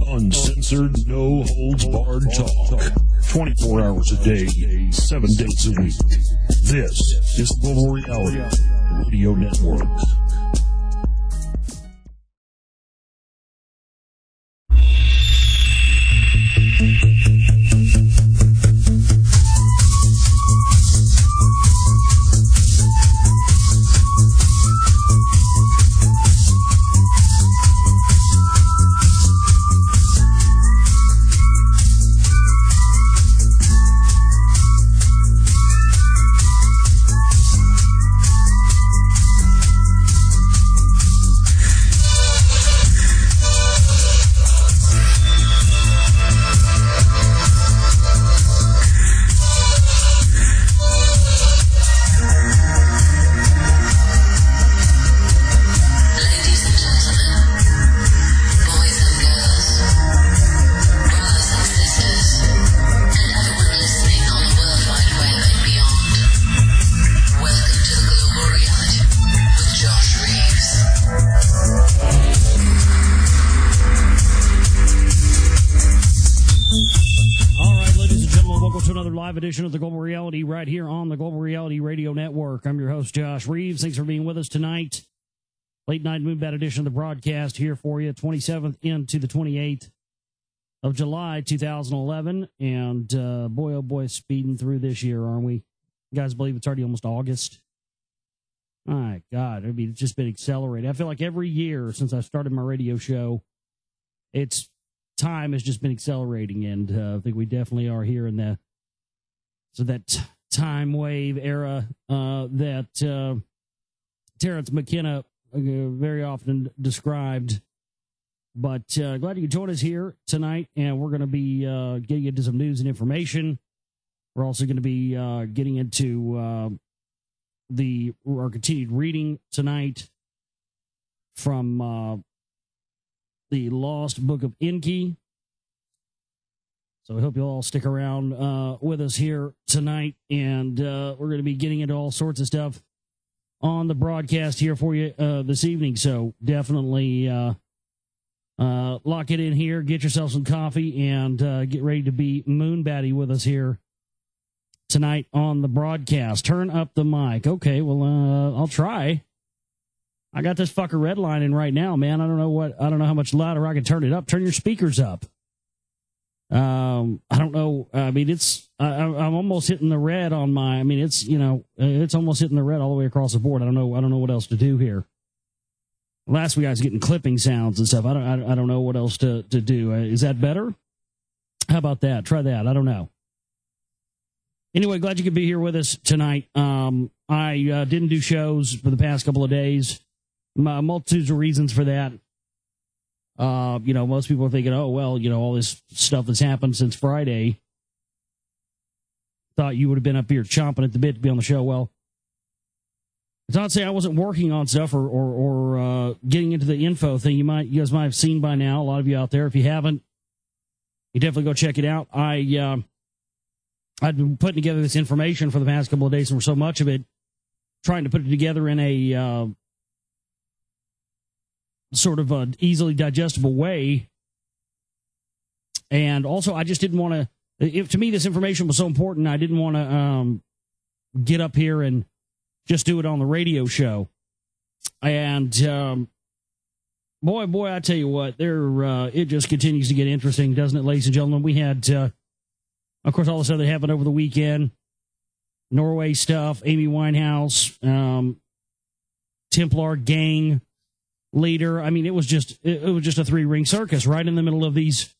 Uncensored, no holds barred talk. 24 hours a day, 7 days a week. This is Global Reality Radio Network. Edition of the Global Reality right here on the Global Reality Radio Network. I'm your host, Josh Reeves. Thanks for being with us tonight. Late night Moonbat edition of the broadcast here for you, 27th into the 28th of July, 2011. And boy, oh boy, speeding through this year, aren't we? You guys believe it's already almost August? My God, I mean, it's just been accelerated. I feel like every year since I started my radio show, time has just been accelerating. And I think we definitely are here in that. So that time wave era that Terrence McKenna very often described. But glad you could join us here tonight, and we're going to be getting into some news and information. We're also going to be getting into our continued reading tonight from the Lost Book of Enki. So I hope you'll all stick around with us here tonight, and we're going to be getting into all sorts of stuff on the broadcast here for you this evening. So definitely lock it in here, get yourself some coffee, and get ready to be Moonbatty with us here tonight on the broadcast. Turn up the mic. Okay, well, I'll try. I got this fucker redlining right now, man. I don't know how much louder I can turn it up. Turn your speakers up. I don't know. I mean, I'm almost hitting the red on my, I mean, it's almost hitting the red all the way across the board. I don't know what else to do here. Last week I was getting clipping sounds and stuff. I don't know what else to do. Is that better? How about that? Try that. I don't know. Anyway, glad you could be here with us tonight. I didn't do shows for the past couple of days. Multitudes of reasons for that. Most people are thinking, oh, well, all this stuff that's happened since Friday. Thought you would have been up here chomping at the bit to be on the show. Well, it's not to say I wasn't working on stuff or getting into the info thing. You guys might have seen by now, a lot of you out there. If you haven't, you definitely go check it out. I've been putting together this information for the past couple of days, and for so much of it, trying to put it together in a sort of an easily digestible way. And also, I just didn't want to, to me, this information was so important, I didn't want to get up here and just do it on the radio show. And boy, I tell you what, it just continues to get interesting, doesn't it, ladies and gentlemen? We had, of course, all the stuff that happened over the weekend, Norway stuff, Amy Winehouse, Templar gang leader. I mean, it was just a three-ring circus right in the middle of these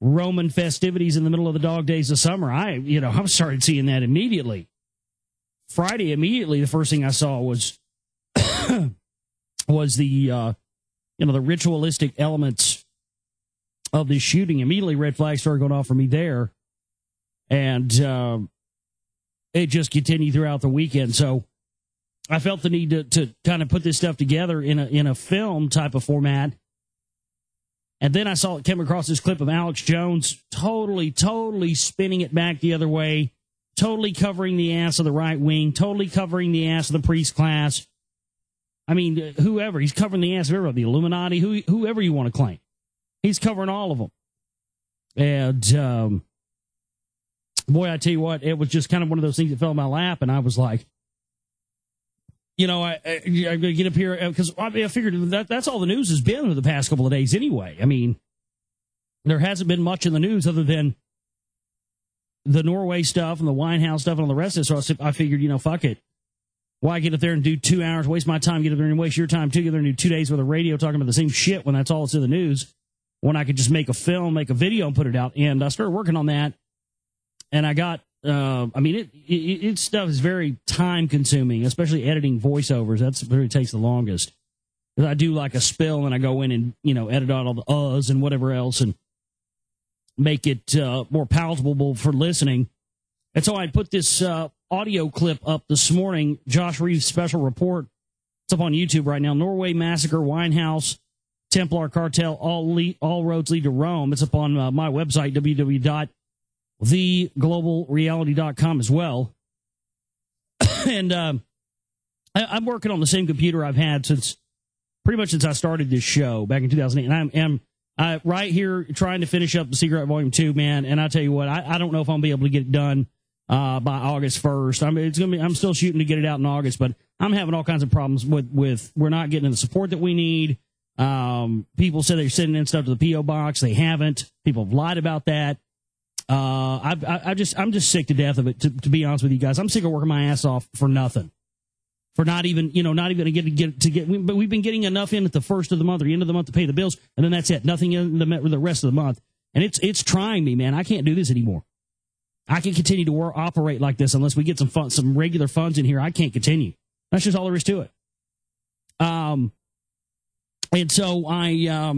Roman festivities in the middle of the dog days of summer. I started seeing that immediately. Friday, immediately, the first thing I saw was the ritualistic elements of this shooting. Immediately, red flags started going off for me there, and it just continued throughout the weekend. So I felt the need to kind of put this stuff together in a film type of format. And then I came across this clip of Alex Jones totally spinning it back the other way, totally covering the ass of the right wing, totally covering the ass of the priest class. I mean, whoever. He's covering the ass of everybody, the Illuminati, whoever you want to claim. He's covering all of them. And, boy, I tell you what, it was just kind of one of those things that fell in my lap, and I was like, you know, I get up here, because I figured that's all the news has been for the past couple of days anyway. I mean, there hasn't been much in the news other than the Norway stuff and the Winehouse stuff and all the rest of it, so I figured, you know, fuck it. Why get up there and do 2 hours, waste my time, get up there and waste your time, too, get up there and do 2 days with a radio talking about the same shit when that's all that's in the news, when I could just make a film, make a video, and put it out. And I started working on that, and I got, I mean, it stuff is very time-consuming, especially editing voiceovers. That's what really takes the longest. I do like a spill, and I go in and, you know, edit out all the uhs and whatever else, and make it more palatable for listening. And so I put this audio clip up this morning, Josh Reeves' special report. It's up on YouTube right now. Norway Massacre, Winehouse, Templar Cartel, all roads lead to Rome. It's up on my website, www.theglobalreality.com as well. And I'm working on the same computer I've had pretty much since I started this show back in 2008. And I'm right here trying to finish up The Secret Volume 2, man. And I tell you what, I don't know if I'm going to be able to get it done by August 1st. I'm still shooting to get it out in August, but I'm having all kinds of problems with we're not getting the support that we need. People said they're sending in stuff to the P.O. box. They haven't. People have lied about that. I'm just sick to death of it, to be honest with you guys. I'm sick of working my ass off for nothing. For not even but we've been getting enough in at the first of the month or the end of the month to pay the bills, and then that's it. Nothing in the rest of the month. And it's trying me, man. I can't do this anymore. I can continue to operate like this unless we get some regular funds in here. I can't continue. That's just all there is to it. And so I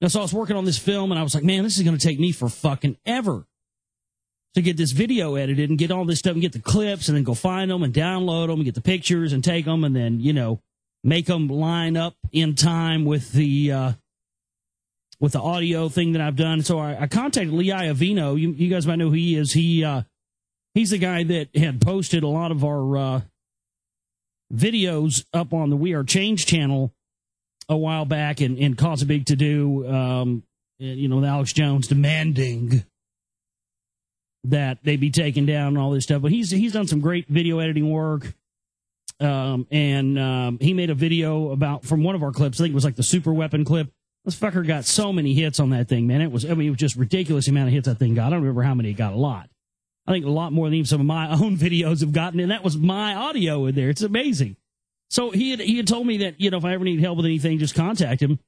was working on this film, and I was like, man, this is going to take me for fucking ever to get this video edited and get all this stuff and get the clips and then go find them and download them and get the pictures and take them and then, you know, make them line up in time with the audio thing that I've done. So I contacted Lee Iovino. You guys might know who he is. He's the guy that had posted a lot of our videos up on the We Are Change channel a while back and caused a big to-do, you know, with Alex Jones demanding that they be taken down and all this stuff. But he's done some great video editing work. And he made a video from one of our clips. I think it was like the super weapon clip. This fucker got so many hits on that thing, man. It was just ridiculous amount of hits that thing got. I don't remember how many it got. A lot. I think a lot more than even some of my own videos have gotten. And that was my audio in there. It's amazing. So he had told me that, you know, if I ever need help with anything, just contact him.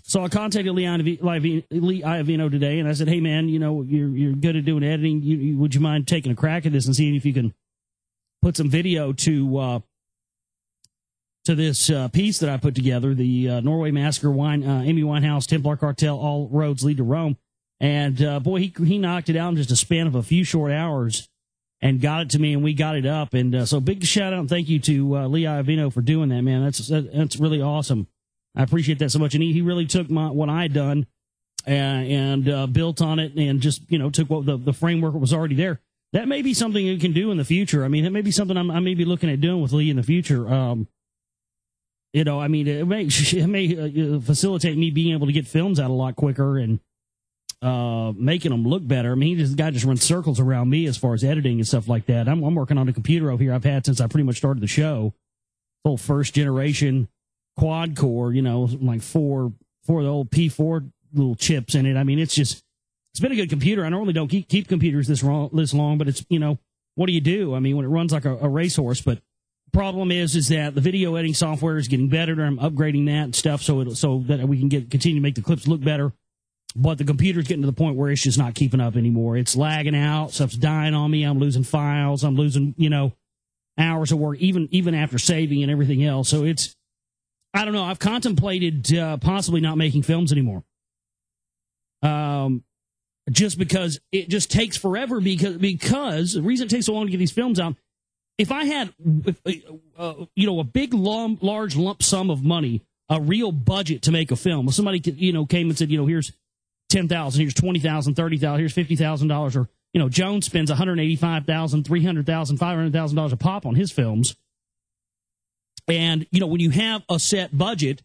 So I contacted Lee Iovino today, and I said, hey, man, you know, you're good at doing editing. Would you mind taking a crack at this and seeing if you can put some video to this piece that I put together, the Norway Massacre, Amy Winehouse, Templar Cartel, all roads lead to Rome. And, boy, he knocked it out in just a span of a few short hours and got it to me, and we got it up. And so big shout-out and thank you to Lee Iovino for doing that, man. That's really awesome. I appreciate that so much. And he really took what I had done and built on it and just, you know, took what the framework that was already there. That may be something you can do in the future. I mean, that may be something I may be looking at doing with Lee in the future. You know, I mean, it may facilitate me being able to get films out a lot quicker and making them look better. I mean, this guy just runs circles around me as far as editing and stuff like that. I'm working on a computer over here I've had since I pretty much started the show. Whole first generation quad core, you know, like four the old P4 little chips in it. I mean, it's been a good computer. I normally don't keep computers this long, but it's, you know, what do you do? I mean, when it runs like a racehorse. But the problem is that the video editing software is getting better. I'm upgrading that and stuff so that we can continue to make the clips look better. But the computer's getting to the point where it's just not keeping up anymore. It's lagging out. Stuff's dying on me. I'm losing files. I'm losing, you know, hours of work, even after saving and everything else. So I don't know. I've contemplated possibly not making films anymore. Just because it just takes forever because the reason it takes so long to get these films out, if I had, you know, a big, large lump sum of money, a real budget to make a film, if somebody, you know, came and said, you know, here's $10,000, here's $20,000, $30,000, here's $50,000, or, you know, Jones spends $185,000, $300,000, $500,000 a pop on his films. And, you know, when you have a set budget,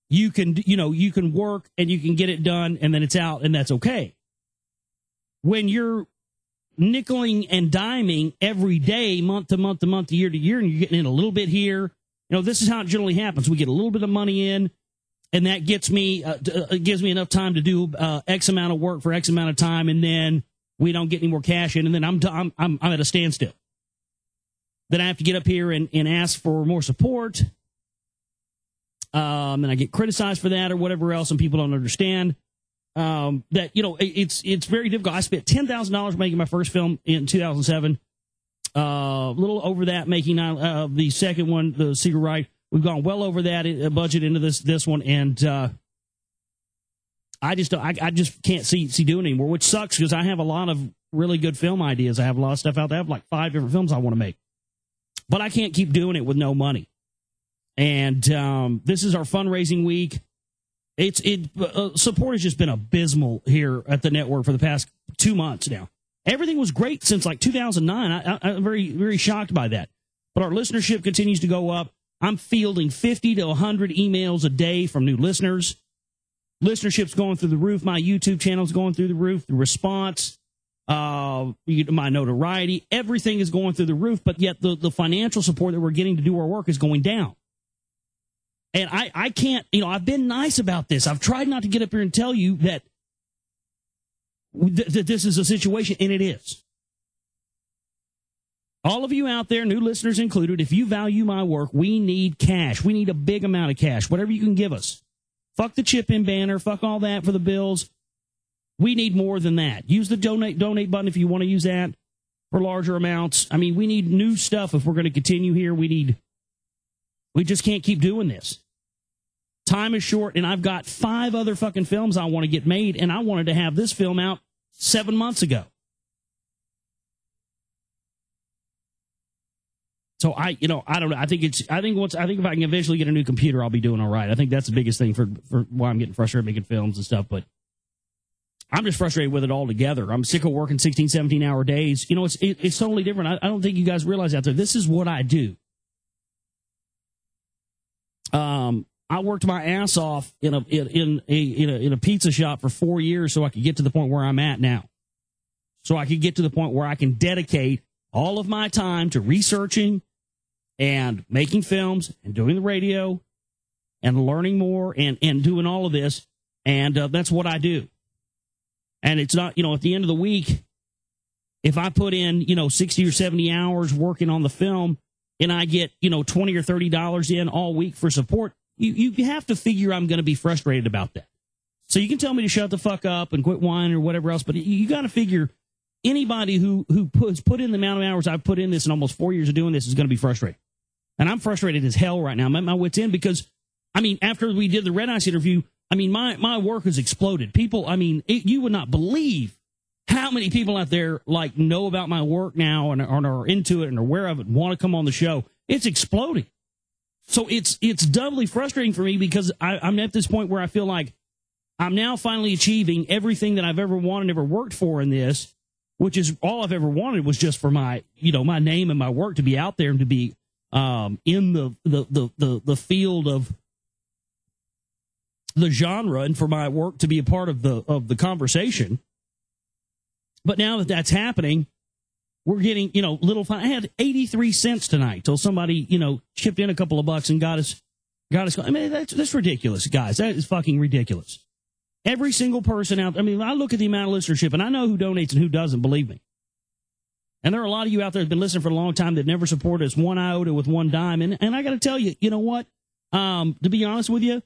you can work and you can get it done and then it's out and that's okay. When you're nickeling and diming every day, month to month to month, year to year, and you're getting in a little bit here, this is how it generally happens. We get a little bit of money in, and that gives me enough time to do X amount of work for X amount of time, and then we don't get any more cash in, and then I'm at a standstill. Then I have to get up here and ask for more support, and I get criticized for that or whatever else, and people don't understand that it's very difficult. I spent $10,000 making my first film in 2007. A little over that making the second one, The Secret Right. We've gone well over that budget into this one, and I just can't see doing it anymore, which sucks because I have a lot of really good film ideas. I have a lot of stuff out there. I have like 5 different films I want to make, but I can't keep doing it with no money. And this is our fundraising week. Support has just been abysmal here at the network for the past 2 months now. Everything was great since like 2009. I'm very, very shocked by that. But our listenership continues to go up. I'm fielding 50 to 100 emails a day from new listeners. Listenership's going through the roof. My YouTube channel's going through the roof. The response, my notoriety, everything is going through the roof. But yet the financial support that we're getting to do our work is going down. And I can't, I've been nice about this. I've tried not to get up here and tell you that this is a situation, and it is. All of you out there, new listeners included, if you value my work, we need cash. We need a big amount of cash, whatever you can give us. Fuck the chip-in banner. Fuck all that for the bills. We need more than that. Use the donate button if you want to use that for larger amounts. I mean, we need new stuff if we're going to continue here. We just can't keep doing this. Time is short, and I've got 5 other fucking films I want to get made, and I wanted to have this film out 7 months ago. So I don't know. I think if I can eventually get a new computer, I'll be doing all right. I think that's the biggest thing for why I'm getting frustrated making films and stuff. But I'm just frustrated with it altogether. I'm sick of working 16, 17-hour days. It's totally different. I don't think you guys realize out there. This is what I do. I worked my ass off in a pizza shop for 4 years so I could get to the point where I'm at now. So I could get to the point where I can dedicate all of my time to researching and making films and doing the radio and learning more and doing all of this. And that's what I do. And it's not, at the end of the week, if I put in, 60 or 70 hours working on the film and I get, $20 or $30 in all week for support, you have to figure I'm going to be frustrated about that. So you can tell me to shut the fuck up and quit whining or whatever else, but you got to figure anybody who puts put in the amount of hours I've put in this in almost 4 years of doing this is going to be frustrated. And I'm frustrated as hell right now. I'm at my wit's end because, after we did the Red Ice interview, my work has exploded. People, you would not believe how many people out there know about my work now and are into it and are aware of it and want to come on the show. It's exploding. So it's doubly frustrating for me because I'm at this point where I feel like I'm now finally achieving everything that I've ever wanted, ever worked for in this, which is all I've ever wanted was just for my, my name and my work to be out there and to be in the field of the genre and for my work to be a part of the conversation. But now that that's happening, we're getting, little fun. I had 83 cents tonight till somebody, chipped in a couple of bucks and got us. That's ridiculous, guys. That is fucking ridiculous. Every single person out. I look at the amount of listenership and I know who donates and who doesn't, believe me. And there are a lot of you out there that have been listening for a long time that never supported us one iota with one dime. And I got to tell you, you know what? To be honest with you,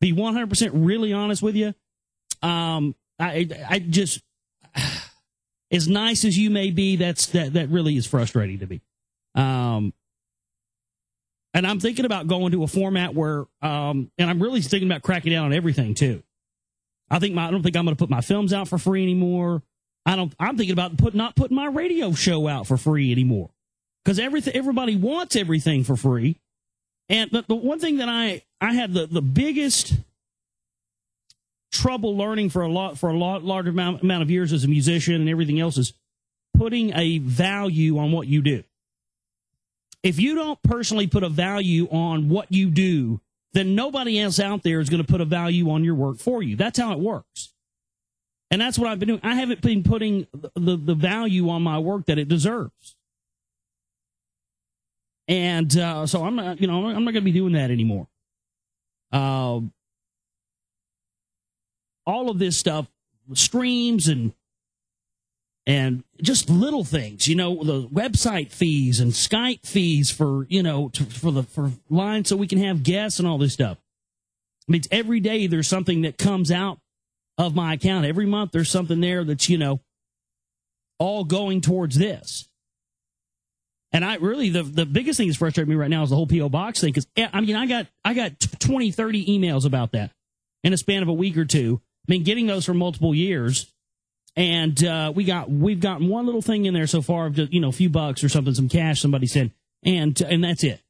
be 100% really honest with you, I just, as nice as you may be, that really is frustrating to me. And I'm thinking about going to a format where, and I'm really thinking about cracking down on everything too. I don't think I'm going to put my films out for free anymore. I'm thinking about not putting my radio show out for free anymore because everybody wants everything for free. But the one thing that I had the biggest trouble learning for a large amount of years as a musician and everything else is putting a value on what you do. If you don't personally put a value on what you do, then nobody else out there is going to put a value on your work for you. That's how it works. And that's what I've been doing. I haven't been putting the value on my work that it deserves. And so I'm not going to be doing that anymore. All of this stuff, streams and just little things, the website fees and Skype fees for line so we can have guests and all this stuff. I mean, every day there's something that comes out of my account. Every month there's something there that's, all going towards this. And I really, the biggest thing that's frustrating me right now is the whole P.O. Box thing. Because, I got 20, 30 emails about that in a span of a week or two. I've been getting those for multiple years. And we've gotten one little thing in there so far of just, a few bucks or something, some cash somebody sent, and that's it.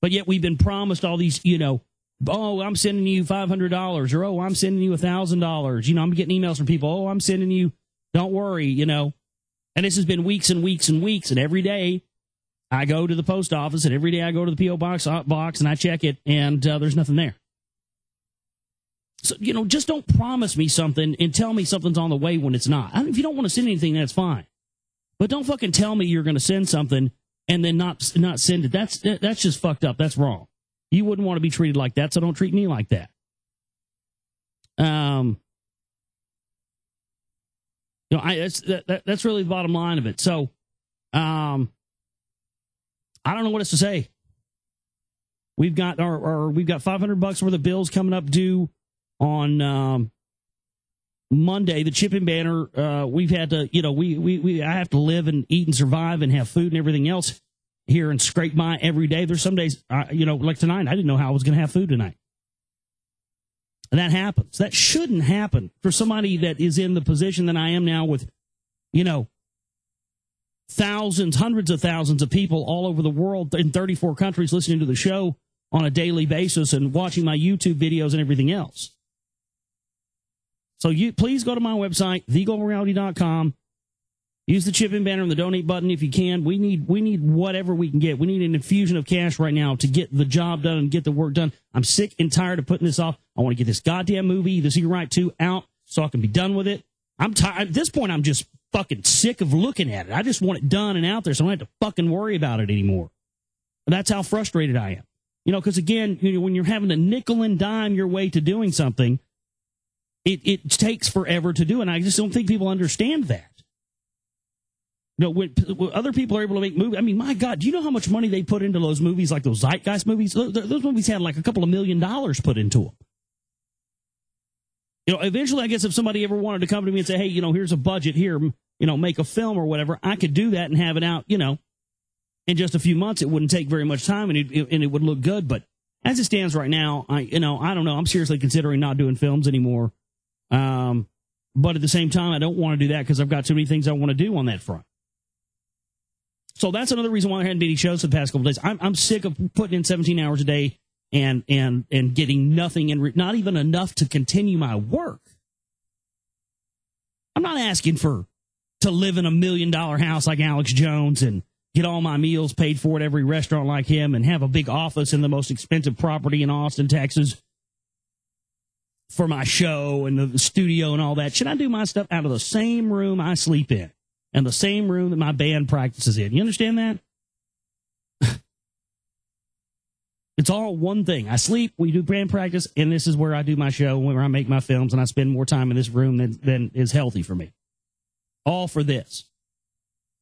But yet we've been promised all these, oh, I'm sending you $500, or oh, I'm sending you $1,000. I'm getting emails from people, oh, I'm sending you, don't worry, And this has been weeks and weeks and weeks, and every day I go to the post office, and every day I go to the P.O. box and I check it, and there's nothing there. So, just don't promise me something and tell me something's on the way when it's not. If you don't want to send anything, that's fine. But don't fucking tell me you're going to send something and then not send it. That's just fucked up. That's wrong. You wouldn't want to be treated like that, so don't treat me like that. That's really the bottom line of it. So, I don't know what else to say. We've got we've got $500 worth of bills coming up due on Monday. The chipping banner, we've had to, I have to live and eat and survive and have food and everything else here and scrape by every day. There's some days, like tonight, I didn't know how I was going to have food tonight. And that happens. That shouldn't happen for somebody that is in the position that I am now with, thousands, hundreds of thousands of people all over the world in 34 countries listening to the show on a daily basis and watching my YouTube videos and everything else. So please go to my website, theglobalreality.com. Use the chip in banner and the donate button if you can. We need whatever we can get. We need an infusion of cash right now to get the job done and get the work done. I'm sick and tired of putting this off. I want to get this goddamn movie, The Secret Right 2, out so I can be done with it. I'm tired. At this point, I'm just fucking sick of looking at it. I just want it done and out there so I don't have to fucking worry about it anymore. That's how frustrated I am. Because again, when you're having to nickel and dime your way to doing something, it takes forever to do, and I just don't think people understand that. When other people are able to make movies, I mean, my God, do you know how much money they put into those movies, like those Zeitgeist movies? Those movies had like a couple of $1 million put into them. Eventually, I guess if somebody ever wanted to come to me and say, hey, here's a budget here, make a film or whatever, I could do that and have it out, in just a few months. It wouldn't take very much time and it would look good. But as it stands right now, I don't know. I'm seriously considering not doing films anymore. But at the same time, I don't want to do that because I've got too many things I want to do on that front. So that's another reason why I hadn't been any shows for the past couple of days. I'm sick of putting in 17 hours a day and getting nothing and not even enough to continue my work. I'm not asking to live in $1 million house like Alex Jones and get all my meals paid for at every restaurant like him and have a big office in the most expensive property in Austin, Texas for my show and the studio and all that. Should I do my stuff out of the same room I sleep in and the same room that my band practices in? You understand that? It's all one thing. I sleep, we do band practice, and this is where I do my show, where I make my films, and I spend more time in this room than is healthy for me. All for this.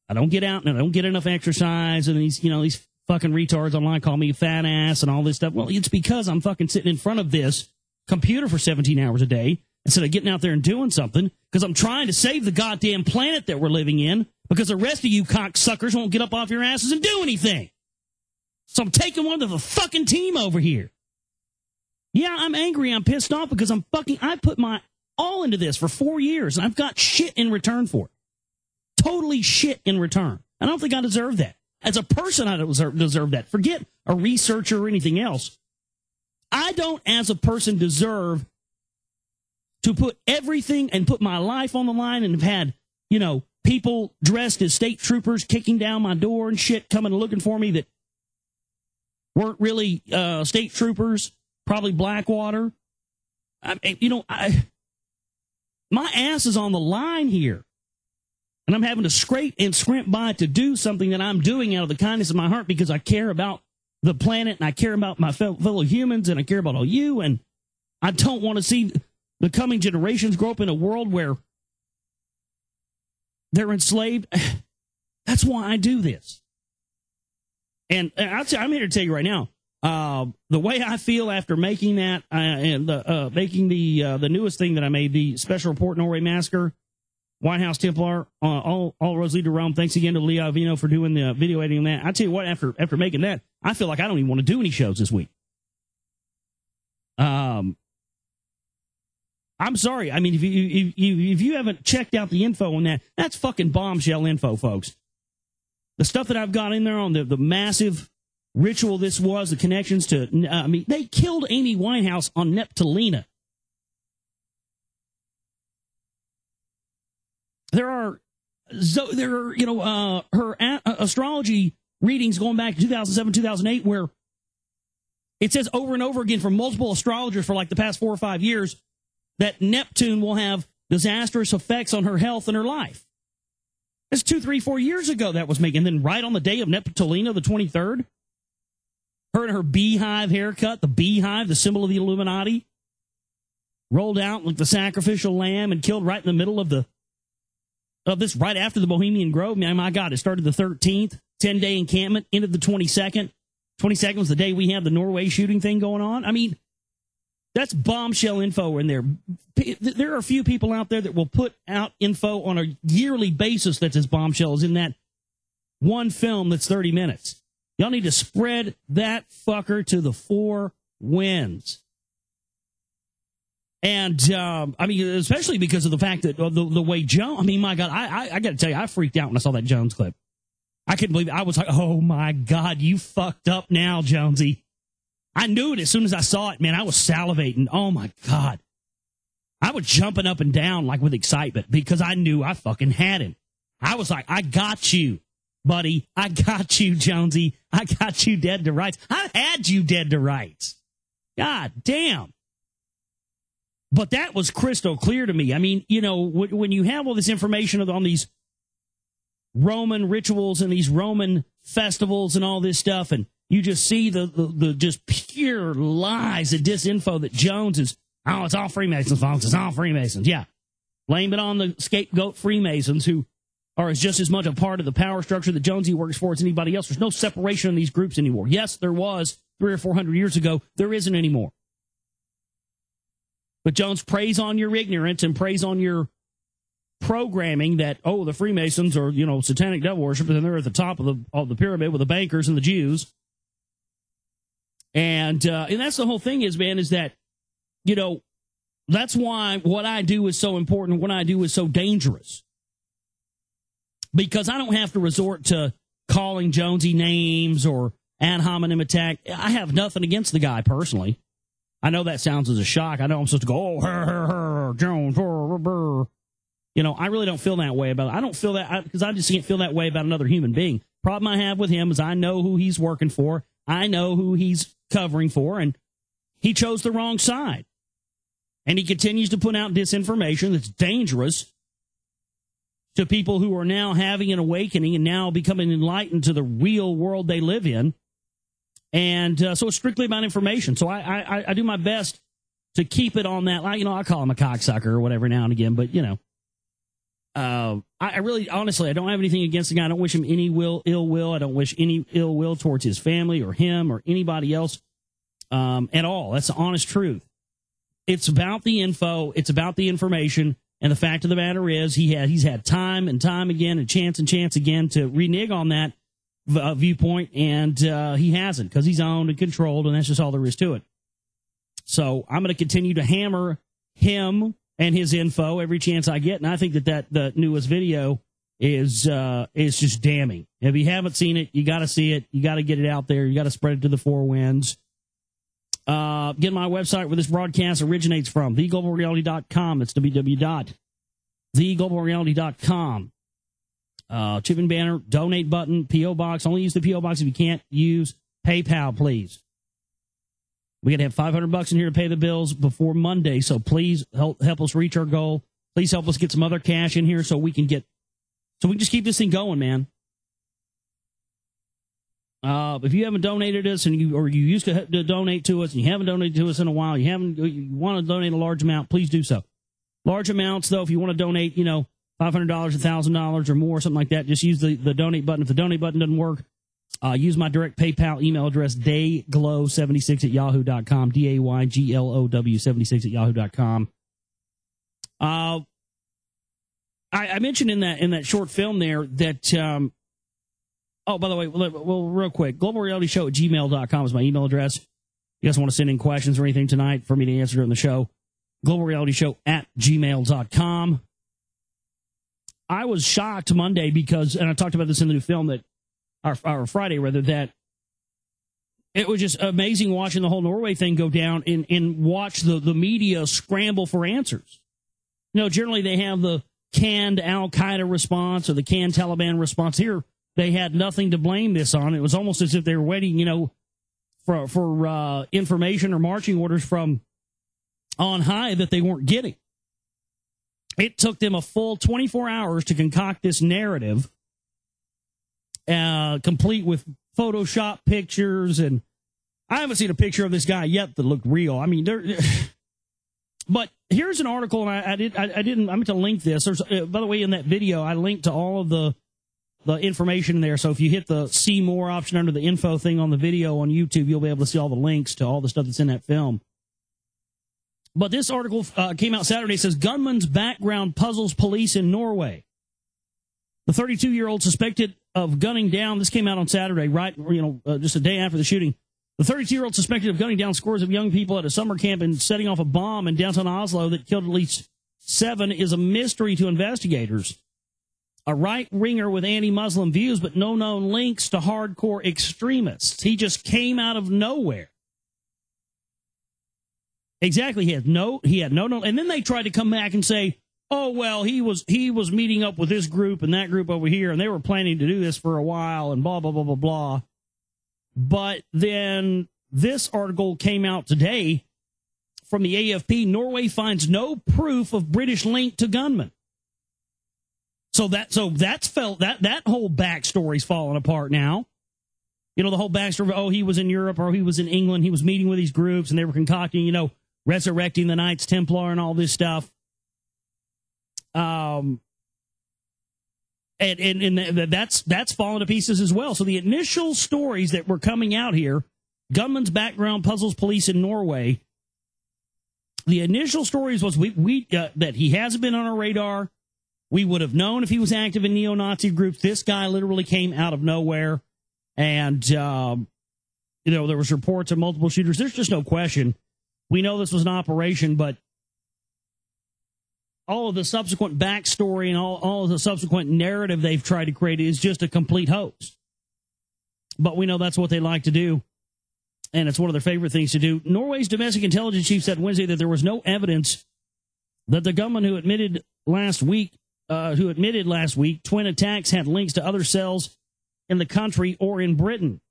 I don't get out and I don't get enough exercise, and these fucking retards online call me fat ass and all this stuff. Well, it's because I'm fucking sitting in front of this computer for 17 hours a day instead of getting out there and doing something, because I'm trying to save the goddamn planet that we're living in, because the rest of you cocksuckers won't get up off your asses and do anything. So I'm taking one of the fucking team over here. Yeah, I'm angry. I'm pissed off because I put my all into this for 4 years, and I've got shit in return for it. Totally shit in return. I don't think I deserve that. As a person, I don't deserve that. Forget a researcher or anything else. I don't, as a person, deserve to put everything and put my life on the line and have had, people dressed as state troopers kicking down my door and shit, coming and looking for me that weren't really state troopers, probably Blackwater. My ass is on the line here. And I'm having to scrape and scrimp by to do something that I'm doing out of the kindness of my heart because I care about the planet and I care about my fellow humans and I care about all you. And I don't want to see the coming generations grow up in a world where they're enslaved. That's why I do this. And I'm here to tell you right now, the way I feel after making that and making the newest thing that I made, the special report Norway massacre, White House Templar, all roads lead to Rome. Thanks again to Lee Avino for doing the video editing on that. I tell you what, after making that, I feel like I don't even want to do any shows this week. I'm sorry. I mean, if you haven't checked out the info on that, that's fucking bombshell info, folks. The stuff that I've got in there on the massive ritual this was, the connections to, they killed Amy Winehouse on Neptulina. There are her astrology readings going back to 2007, 2008, where it says over and over again from multiple astrologers for like the past 4 or 5 years that Neptune will have disastrous effects on her health and her life. That's 2, 3, 4 years ago that was making. And then right on the day of Neptulina, the 23rd, her and her beehive haircut, the beehive, the symbol of the Illuminati, rolled out like the sacrificial lamb and killed right in the middle of this, right after the Bohemian Grove. Man, my God, it started the 13th, 10-day encampment, ended the 22nd. 22nd was the day we had the Norway shooting thing going on. I mean, that's bombshell info in there. There are a few people out there that will put out info on a yearly basis that's as bombshell as in that one film that's 30 minutes. Y'all need to spread that fucker to the 4 winds. And, especially because of the fact that the way Jones, my God, I got to tell you, I freaked out when I saw that Jones clip. I couldn't believe it. I was like, oh, my God, you fucked up now, Jonesy. I knew it as soon as I saw it, man. I was salivating. Oh, my God. I was jumping up and down like with excitement because I knew I fucking had him. I was like, I got you, buddy. I got you, Jonesy. I got you dead to rights. I had you dead to rights. God damn. But that was crystal clear to me. I mean, when you have all this information on these Roman rituals and these Roman festivals and all this stuff, and you just see the just pure lies and disinfo that Jones is, it's all Freemasons, folks. It's all Freemasons. Yeah. Blame it on the scapegoat Freemasons who are just as much a part of the power structure that Jonesy works for as anybody else. There's no separation in these groups anymore. Yes, there was 300 or 400 years ago. There isn't anymore. But Jones preys on your ignorance and preys on your programming that, the Freemasons are, satanic devil worshippers, and they're at the top of the pyramid with the bankers and the Jews. And that's the whole thing is that, that's why what I do is so important. What I do is so dangerous. Because I don't have to resort to calling Jonesy names or ad hominem attack. I have nothing against the guy personally. I know that sounds as a shock. I know I'm supposed to go, Jones, I really don't feel that way about it. I don't feel that because I just can't feel that way about another human being. Problem I have with him is I know who he's working for. I know who he's covering for, and he chose the wrong side. And he continues to put out disinformation that's dangerous to people who are now having an awakening and now becoming enlightened to the real world they live in. And so it's strictly about information. So I do my best to keep it on that. I call him a cocksucker or whatever now and again. But, I really, honestly, I don't have anything against the guy. I don't wish him any ill will. I don't wish any ill will towards his family or him or anybody else at all. That's the honest truth. It's about the info. It's about the information. And the fact of the matter is he's had time and time again and chance again to renege on that viewpoint, and he hasn't because he's owned and controlled, and that's just all there is to it. So I'm going to continue to hammer him and his info every chance I get, and I think that the newest video is just damning. If you haven't seen it, you got to see it. You got to get it out there. You got to spread it to the 4 winds. Get my website where this broadcast originates from, theglobalreality.com. That's www.theglobalreality.com. Chip and banner, donate button, P.O. box. Only use the P.O. box if you can't use PayPal, please. We got to have $500 in here to pay the bills before Monday. So please help us reach our goal. Please help us get some other cash in here so we can just keep this thing going, man. If you haven't donated us and you used to donate to us and you haven't donated to us in a while, you want to donate a large amount, please do so. Large amounts, though, if you want to donate, $500, $1,000 or more, something like that, just use the donate button. If the donate button doesn't work, use my direct PayPal email address, dayglow76@yahoo.com, dayglow76@yahoo.com. I mentioned in that short film there that, oh, by the way, well, real quick, globalrealityshow@gmail.com is my email address. You guys want to send in questions or anything tonight for me to answer during the show, globalrealityshow@gmail.com. I was shocked Monday because, and I talked about this in the new film, that or Friday rather, that it was just amazing watching the whole Norway thing go down and watch the media scramble for answers. Generally they have the canned Al-Qaeda response or the canned Taliban response. Here, they had nothing to blame this on. It was almost as if they were waiting, for information or marching orders from on high that they weren't getting. It took them a full 24 hours to concoct this narrative, complete with Photoshop pictures, and I haven't seen a picture of this guy yet that looked real. I mean, but here's an article, and I meant to link this. There's, by the way, in that video, I linked to all of the information there. So if you hit the see more option under the info thing on the video on YouTube, you'll be able to see all the links to all the stuff that's in that film. But this article came out Saturday. It says, gunman's background puzzles police in Norway. The 32-year-old suspected of gunning down, this came out on Saturday, right, just a day after the shooting. The 32-year-old suspected of gunning down scores of young people at a summer camp and setting off a bomb in downtown Oslo that killed at least 7 is a mystery to investigators. A right-winger with anti-Muslim views, but no known links to hardcore extremists. He just came out of nowhere. Exactly. He had no, and then they tried to come back and say, oh, well, he was meeting up with this group and that group over here, and they were planning to do this for a while, and blah, blah, blah, blah, blah. But then this article came out today from the AFP. Norway finds no proof of British link to gunmen. So that whole backstory's falling apart now. The whole backstory of, he was in Europe or he was in England, he was meeting with these groups, and they were concocting, resurrecting the Knights Templar and all this stuff. And that's fallen to pieces as well. So the initial stories that were coming out here, gunman's background puzzles police in Norway. The initial stories was that he hasn't been on our radar. We would have known if he was active in neo-Nazi groups. This guy literally came out of nowhere. And, there was reports of multiple shooters. There's just no question. We know this was an operation, but all of the subsequent backstory and all of the subsequent narrative they've tried to create is just a complete hoax. But we know that's what they like to do, and it's one of their favorite things to do. Norway's domestic intelligence chief said Wednesday that there was no evidence that the gunman who admitted last week twin attacks had links to other cells in the country or in Britain.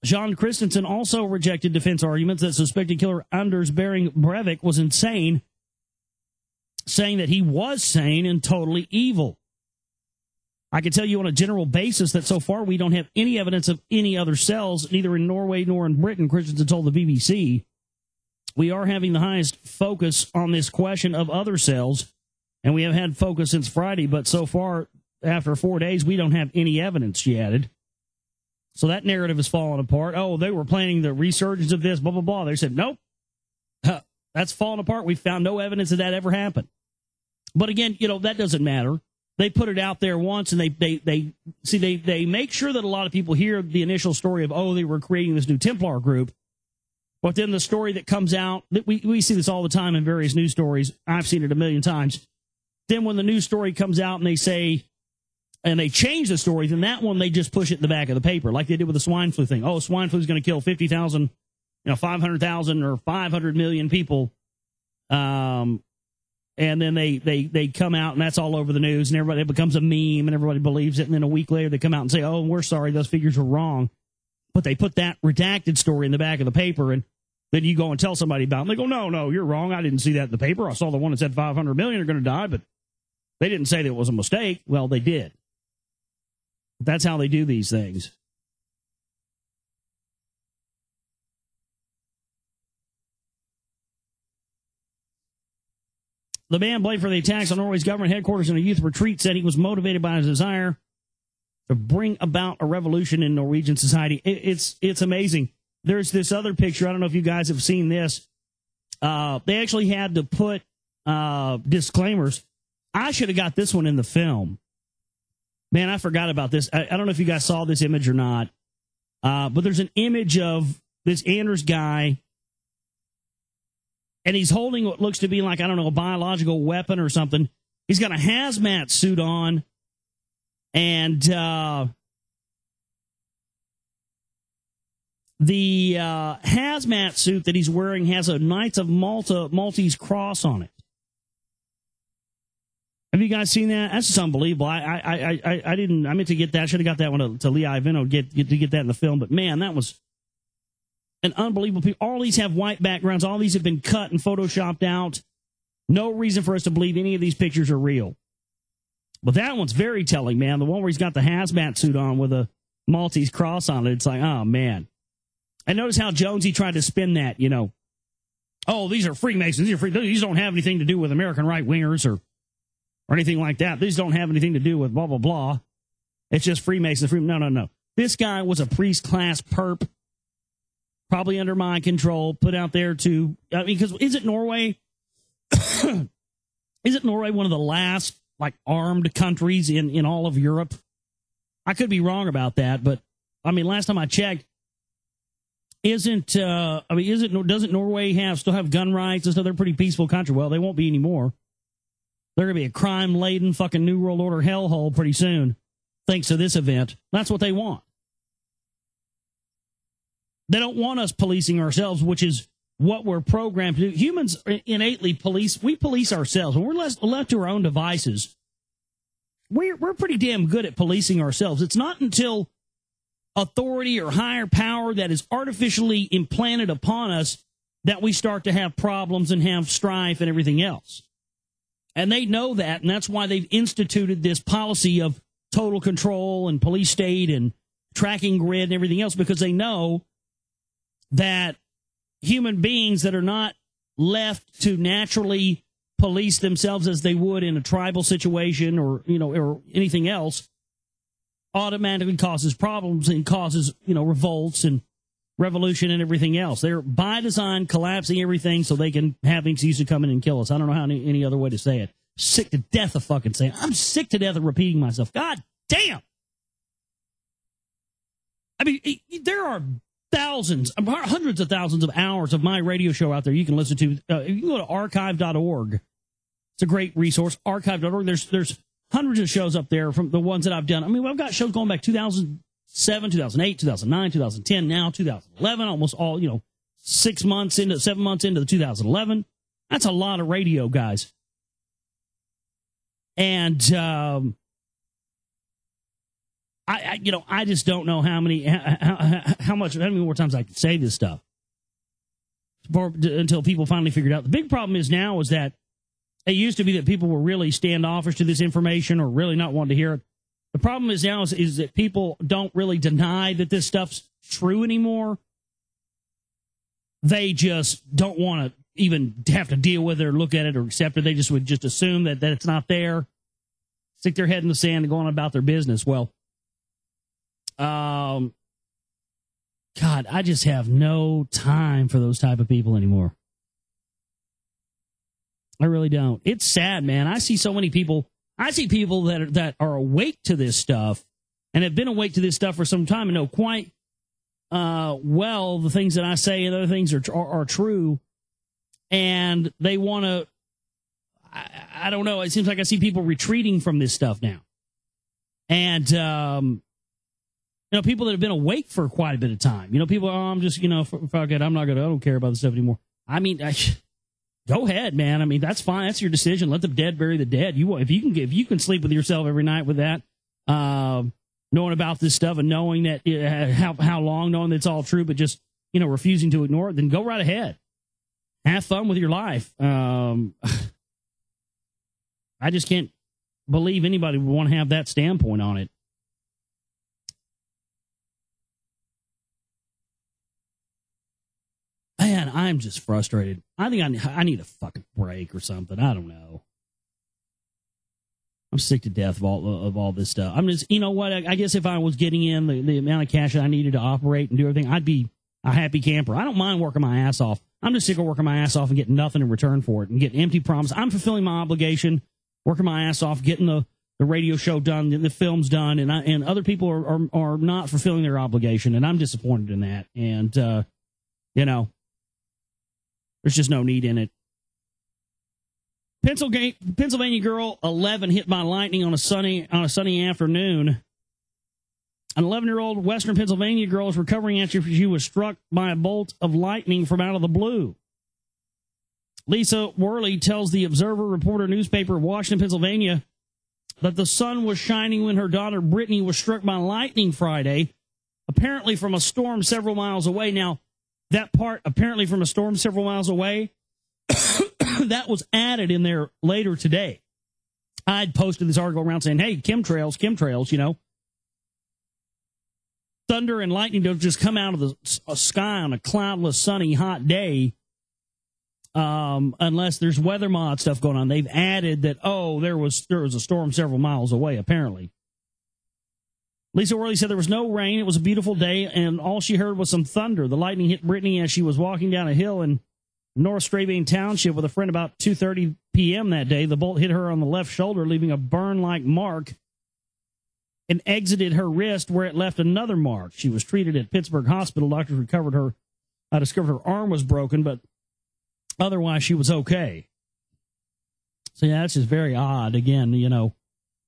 John Christensen also rejected defense arguments that suspected killer Anders Behring Breivik was insane, saying that he was sane and totally evil. I can tell you on a general basis that so far we don't have any evidence of any other cells, neither in Norway nor in Britain, Christensen told the BBC. We are having the highest focus on this question of other cells, and we have had focus since Friday, but so far, after 4 days, we don't have any evidence, she added. So that narrative has fallen apart. Oh, they were planning the resurgence of this, blah, blah, blah. They said, nope, that's fallen apart. We found no evidence that ever happened. But again, that doesn't matter. They put it out there once, and they make sure that a lot of people hear the initial story of, they were creating this new Templar group. But then the story that comes out, we see this all the time in various news stories. I've seen it a million times. Then when the news story comes out and they say, and they change the story, then that one they just push it in the back of the paper, like they did with the swine flu thing. Oh, swine flu is going to kill 50,000, 500,000 or 500 million people. And then they come out and that's all over the news, and it becomes a meme and everybody believes it. And then a week later they come out and say, oh, we're sorry, those figures were wrong. But they put that redacted story in the back of the paper, and then you go and tell somebody about it. And they go, no, you're wrong. I didn't see that in the paper. I saw the one that said 500 million are going to die, but they didn't say that it was a mistake. Well, they did. That's how they do these things. The man blamed for the attacks on Norway's government headquarters in a youth retreat said he was motivated by his desire to bring about a revolution in Norwegian society. It's amazing. There's this other picture. I don't know if you guys have seen this. They actually had to put disclaimers. I should have got this one in the film. Man, I forgot about this. I don't know if you guys saw this image or not. But there's an image of this Anders guy, and he's holding what looks to be like, I don't know, a biological weapon or something. He's got a hazmat suit on, and the hazmat suit that he's wearing has a Knights of Maltese cross on it. Have you guys seen that? That's just unbelievable. I didn't. I meant to get that. I should have got that one to Lee Ivino to get that in the film. But man, that was an unbelievable. All these have white backgrounds. All these have been cut and photoshopped out. No reason for us to believe any of these pictures are real. But that one's very telling, man. The one where he's got the hazmat suit on with a Maltese cross on it. It's like, oh man. And notice how Jonesy tried to spin that. You know, oh, these are Freemasons. These don't have anything to do with American right wingers or anything like that. These don't have anything to do with blah, blah, blah. It's just Freemasons. No. This guy was a priest-class perp, probably under mind control, put out there to... I mean, because isn't Norway one of the last, like, armed countries in all of Europe? I could be wrong about that, but, I mean, last time I checked, doesn't Norway still have gun rights and stuff? They're a pretty peaceful country. Well, they won't be anymore. They're going to be a crime-laden fucking New World Order hellhole pretty soon, thanks to this event. That's what they want. They don't want us policing ourselves, which is what we're programmed to do. Humans innately police ourselves. When we're left to our own devices, we're pretty damn good at policing ourselves. It's not until authority or higher power that is artificially implanted upon us that we start to have problems and have strife and everything else. And they know that, and that's why they've instituted this policy of total control and police state and tracking grid and everything else, because they know that human beings that are not left to naturally police themselves as they would in a tribal situation or anything else automatically causes problems and causes, revolts and revolution and everything else. They're by design collapsing everything so they can have an excuse to come in and kill us. I don't know how any other way to say it. Sick to death of fucking saying it. I'm sick to death of repeating myself. God damn. I mean, there are hundreds of thousands of hours of my radio show out there you can listen to. You can go to archive.org. It's a great resource. Archive.org. There's hundreds of shows up there from the ones that I've done. I mean, I've got shows going back 2007, 2008, 2009, 2010, now 2011, almost all, 7 months into the 2011. That's a lot of radio, guys. And I just don't know how many more times I can say this stuff until people finally figure it out. The big problem is now is that it used to be that people were really standoffish to this information or really not wanting to hear it. The problem is now is that people don't really deny that this stuff's true anymore. They just don't want to even have to deal with it or look at it or accept it. They just would just assume that it's not there, stick their head in the sand and go on about their business. Well, God, I just have no time for those type of people anymore. I really don't. It's sad, man. I see so many people. I see people that are awake to this stuff and have been awake to this stuff for some time and know quite well the things that I say and other things are true. And they want to, I don't know. It seems like I see people retreating from this stuff now. And, people that have been awake for quite a bit of time. People, I'm just, fuck it. I don't care about this stuff anymore. I mean, go ahead, man. I mean, that's fine. That's your decision. Let the dead bury the dead. If you can sleep with yourself every night with that, knowing about this stuff and knowing that how long, knowing that it's all true, but just, refusing to ignore it, then go right ahead. Have fun with your life. I just can't believe anybody would want to have that standpoint on it. Man, I'm just frustrated. I think I need a fucking break or something. I don't know. I'm sick to death of all this stuff. I'm just, you know what? I guess if I was getting in the amount of cash that I needed to operate and do everything, I'd be a happy camper. I don't mind working my ass off. I'm just sick of working my ass off and getting nothing in return for it and getting empty promises. I'm fulfilling my obligation, working my ass off, getting the radio show done, the film's done, and other people are not fulfilling their obligation, and I'm disappointed in that. And there's just no need in it. Pennsylvania girl 11 hit by lightning on a sunny afternoon. An 11-year-old Western Pennsylvania girl is recovering after she was struck by a bolt of lightning from out of the blue. Lisa Worley tells the Observer Reporter newspaper of Washington, Pennsylvania, that the sun was shining when her daughter Brittany was struck by lightning Friday, apparently from a storm several miles away. Now, that part, apparently from a storm several miles away, that was added in there later today. I'd posted this article around saying, hey, chemtrails, Thunder and lightning don't just come out of the sky on a cloudless, sunny, hot day unless there's weather mod stuff going on. They've added that, there was a storm several miles away, apparently. Lisa Worley said there was no rain. It was a beautiful day, and all she heard was some thunder. The lightning hit Brittany as she was walking down a hill in North Strabane Township with a friend about 2:30 p.m. that day. The bolt hit her on the left shoulder, leaving a burn-like mark, and exited her wrist where it left another mark. She was treated at Pittsburgh Hospital. Doctors discovered her arm was broken, but otherwise she was okay. So yeah, that's just very odd. Again,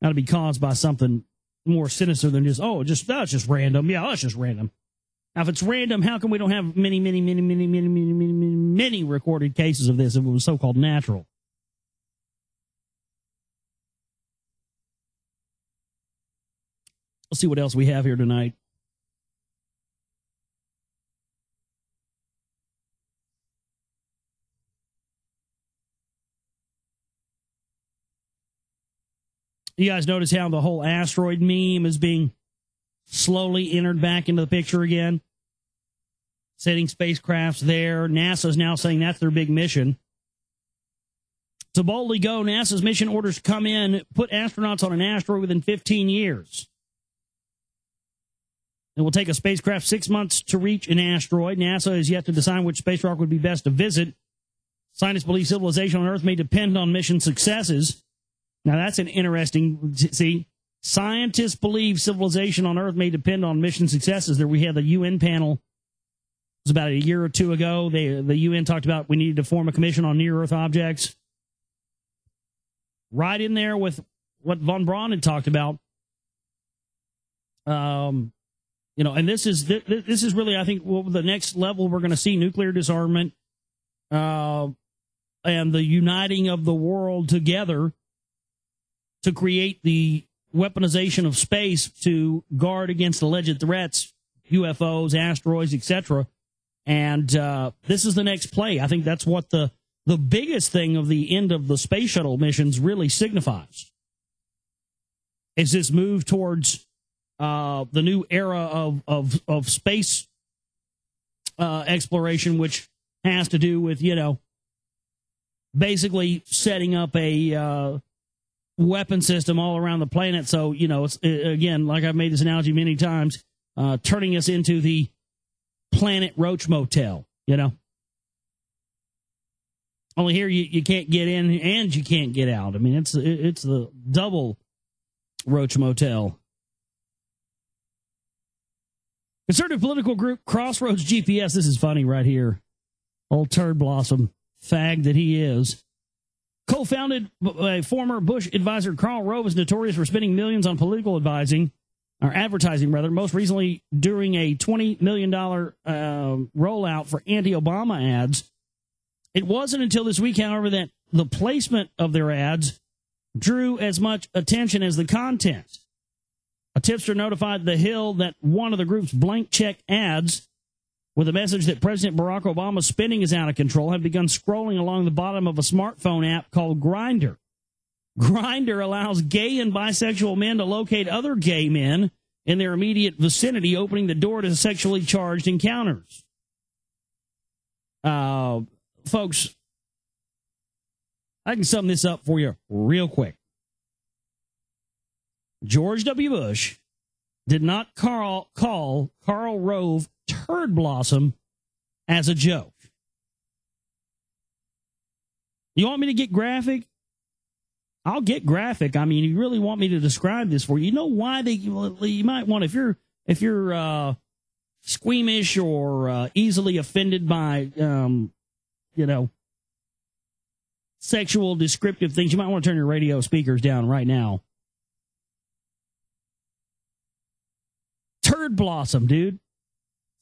got to be caused by something more sinister than that's just random. Yeah, that's just random. Now, if it's random, how come we don't have many recorded cases of this if it was so-called natural? Let's see what else we have here tonight. You guys notice how the whole asteroid meme is being slowly entered back into the picture again? Sending spacecrafts there. NASA's now saying that's their big mission. To boldly go, NASA's mission orders come in, put astronauts on an asteroid within 15 years. It will take a spacecraft 6 months to reach an asteroid. NASA has yet to decide which space rock would be best to visit. Scientists believe civilization on Earth may depend on mission successes. Now, that's an interesting, scientists believe civilization on Earth may depend on mission successes. There we had the UN panel. It was about a year or two ago. The UN talked about we needed to form a commission on near-Earth objects. Right in there with what von Braun had talked about. And this is really, I think, the next level we're going to see: nuclear disarmament and the uniting of the world together to create the weaponization of space to guard against alleged threats, UFOs, asteroids, etc. And this is the next play. I think that's what the biggest thing of the end of the space shuttle missions really signifies. Is this move towards the new era of space exploration, which has to do with, basically setting up a weapon system all around the planet. So, it's, again, like I've made this analogy many times, turning us into the Planet Roach Motel, Only here you can't get in and you can't get out. I mean, it's the double Roach Motel. Conservative political group Crossroads GPS. This is funny right here. Old turd blossom fag that he is. Co-founded by former Bush advisor Karl Rove, is notorious for spending millions on political advising, or advertising rather, most recently during a $20 million rollout for anti-Obama ads. It wasn't until this week, however, that the placement of their ads drew as much attention as the content. A A tipster notified The Hill that one of the group's blank check ads with a message that President Barack Obama's spending is out of control had begun scrolling along the bottom of a smartphone app called Grindr. Grindr allows gay and bisexual men to locate other gay men in their immediate vicinity, opening the door to sexually charged encounters. Folks, I can sum this up for you real quick. George W. Bush did not call Karl Rove turd blossom as a joke. You want me to get graphic? I'll get graphic. I mean, you really want me to describe this for you. You know why you might want, if you're squeamish or easily offended by, sexual descriptive things, you might want to turn your radio speakers down right now. Turd blossom, dude.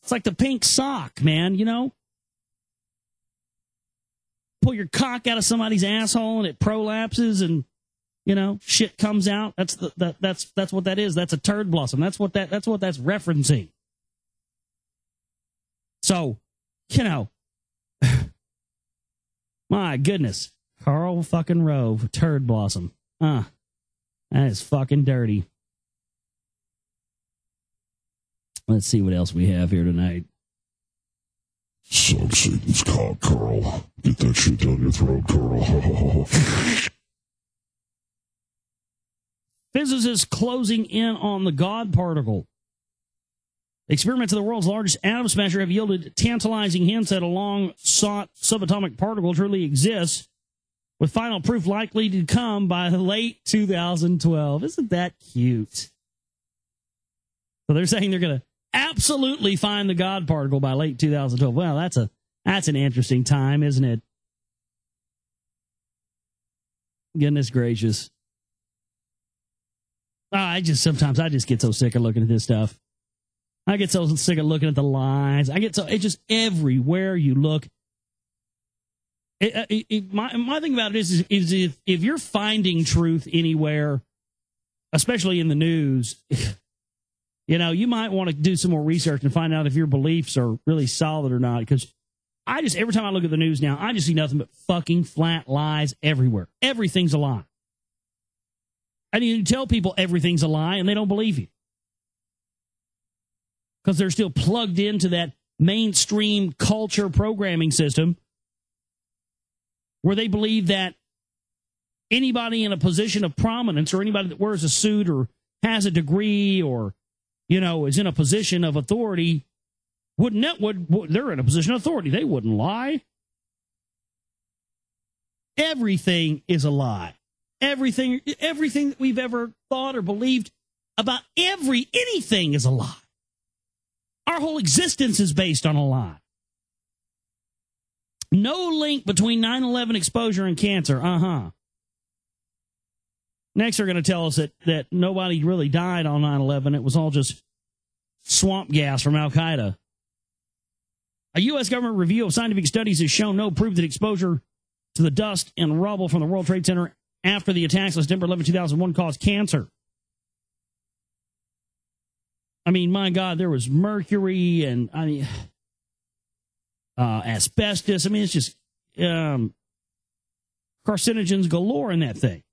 It's like the pink sock, man, you know? Pull your cock out of somebody's asshole and it prolapses and, shit comes out. That's what that is. That's a turd blossom. That's what that's referencing. So, my goodness. Karl fucking Rove, turd blossom. That is fucking dirty. Let's see what else we have here tonight. Suck Satan's cock, Carl. Get that shit down your throat, Carl. Physicists closing in on the God particle. Experiments of the world's largest atom smasher have yielded tantalizing hints that a long-sought subatomic particle truly exists, with final proof likely to come by late 2012. Isn't that cute? So they're saying they're going to absolutely find the God particle by late 2012. Well, that's an interesting time, isn't it? Goodness gracious. Sometimes I just get so sick of looking at this stuff. I get so sick of looking at the lies. It's just everywhere you look. My thing about it is if you're finding truth anywhere, especially in the news, you might want to do some more research and find out if your beliefs are really solid or not. Because every time I look at the news now, I just see nothing but fucking flat lies everywhere. Everything's a lie. And you tell people everything's a lie and they don't believe you. Because they're still plugged into that mainstream culture programming system where they believe that anybody in a position of prominence or anybody that wears a suit or has a degree or, is in a position of authority, they're in a position of authority. They wouldn't lie. Everything is a lie. Everything that we've ever thought or believed about anything is a lie. Our whole existence is based on a lie. No link between 9/11 exposure and cancer. Next, they're going to tell us that nobody really died on 9/11. It was all just swamp gas from Al-Qaeda. A U.S. government review of scientific studies has shown no proof that exposure to the dust and rubble from the World Trade Center after the attacks on September 11, 2001 caused cancer. I mean, my God, there was mercury and, asbestos. I mean, it's just carcinogens galore in that thing.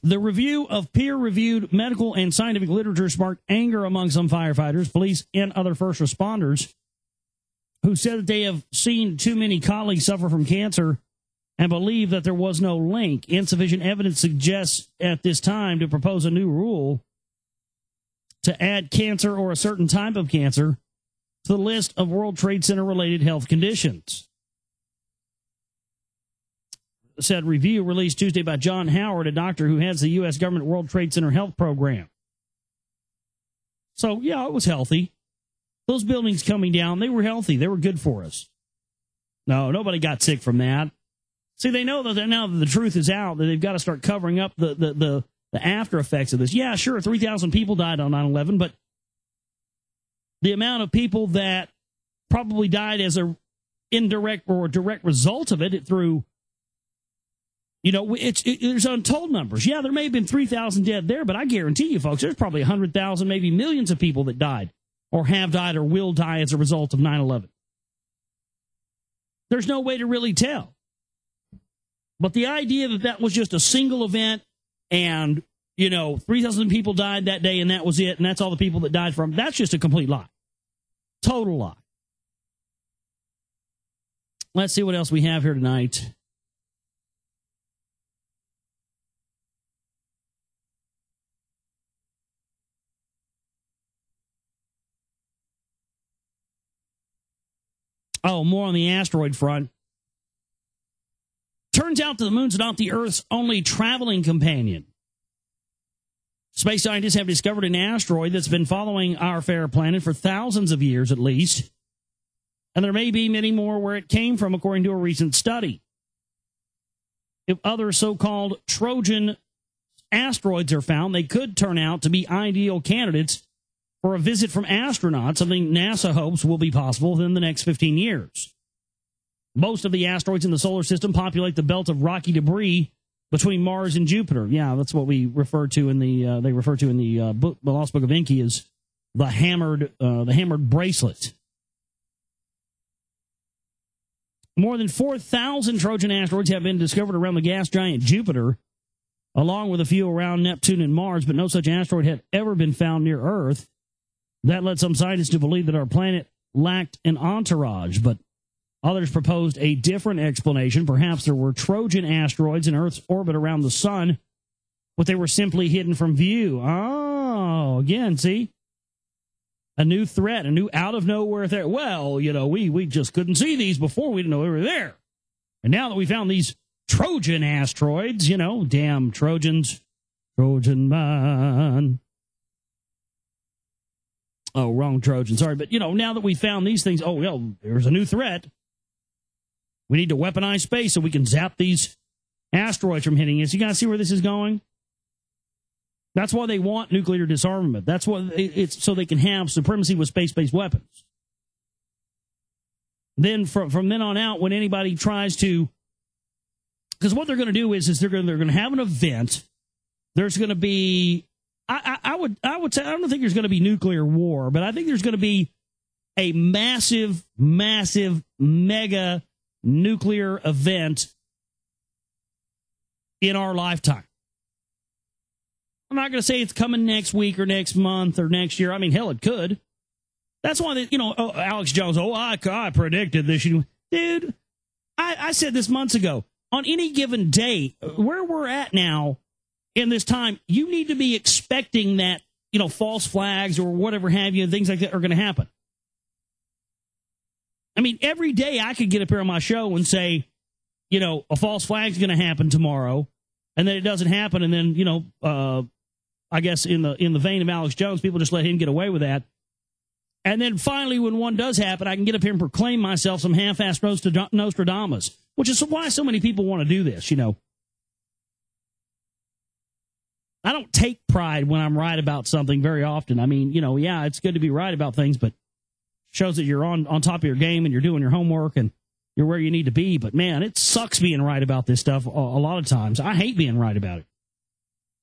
The review of peer-reviewed medical and scientific literature sparked anger among some firefighters, police, and other first responders who said that they have seen too many colleagues suffer from cancer and believe that there was no link. Insufficient evidence suggests at this time to propose a new rule to add cancer or a certain type of cancer to the list of World Trade Center-related health conditions. Said review released Tuesday by John Howard, a doctor who heads the U.S. government World Trade Center Health Program. So, yeah, it was healthy. Those buildings coming down, they were healthy. They were good for us. No, nobody got sick from that. See, they know that now that the truth is out, that they've got to start covering up the after effects of this. Yeah, sure, 3,000 people died on 9/11, but the amount of people that probably died as a indirect or direct result of it through You know, there's untold numbers. Yeah, there may have been 3,000 dead there, but I guarantee you, folks, there's probably 100,000, maybe millions of people that died or have died or will die as a result of 9/11. There's no way to really tell. But the idea that that was just a single event and, you know, 3,000 people died that day and that was it, and that's all the people that died from, that's just a complete lie. Total lie. Let's see what else we have here tonight. Oh, more on the asteroid front. Turns out that the moon's not the Earth's only traveling companion. Space scientists have discovered an asteroid that's been following our fair planet for thousands of years at least. And there may be many more where it came from, according to a recent study. If other so-called Trojan asteroids are found, they could turn out to be ideal candidates for a visit from astronauts, something NASA hopes will be possible within the next 15 years. Most of the asteroids in the solar system populate the belt of rocky debris between Mars and Jupiter. Yeah, that's what we refer to in the the Lost Book of Enki as the hammered bracelet. More than 4,000 Trojan asteroids have been discovered around the gas giant Jupiter, along with a few around Neptune and Mars, but no such asteroid had ever been found near Earth. That led some scientists to believe that our planet lacked an entourage, but others proposed a different explanation. Perhaps there were Trojan asteroids in Earth's orbit around the sun, but they were simply hidden from view. Oh, again, see? A new threat, a new out-of-nowhere threat. Well, you know, we just couldn't see these before. We didn't know they were there. And now that we found these Trojan asteroids, you know, damn Trojans, Trojan man. Oh, wrong Trojan, sorry. But, you know, now that we found these things, oh, well, there's a new threat. We need to weaponize space so we can zap these asteroids from hitting us. You guys see where this is going? That's why they want nuclear disarmament. That's what it's so they can have supremacy with space-based weapons. Then from then on out, when anybody tries to, because what they're going to do is they're going to have an event. There's going to be, I would say, I don't think there's going to be nuclear war, but I think there's going to be a massive, mega nuclear event in our lifetime. I'm not going to say it's coming next week or next month or next year. I mean, hell, it could. That's why, Alex Jones, I predicted this. Dude, I said this months ago. On any given day, where we're at now in this time, you need to be expecting that, false flags or whatever have you, things like that are going to happen. I mean, every day I could get up here on my show and say, a false flag is going to happen tomorrow, and then it doesn't happen, and then, I guess in the vein of Alex Jones, people just let him get away with that. And then finally, when one does happen, I can get up here and proclaim myself some half-assed Nostradamus, which is why so many people want to do this, I don't take pride when I'm right about something very often. I mean, yeah, it's good to be right about things, but shows that you're on top of your game and you're doing your homework and you're where you need to be. But, man, it sucks being right about this stuff a lot of times. I hate being right about it.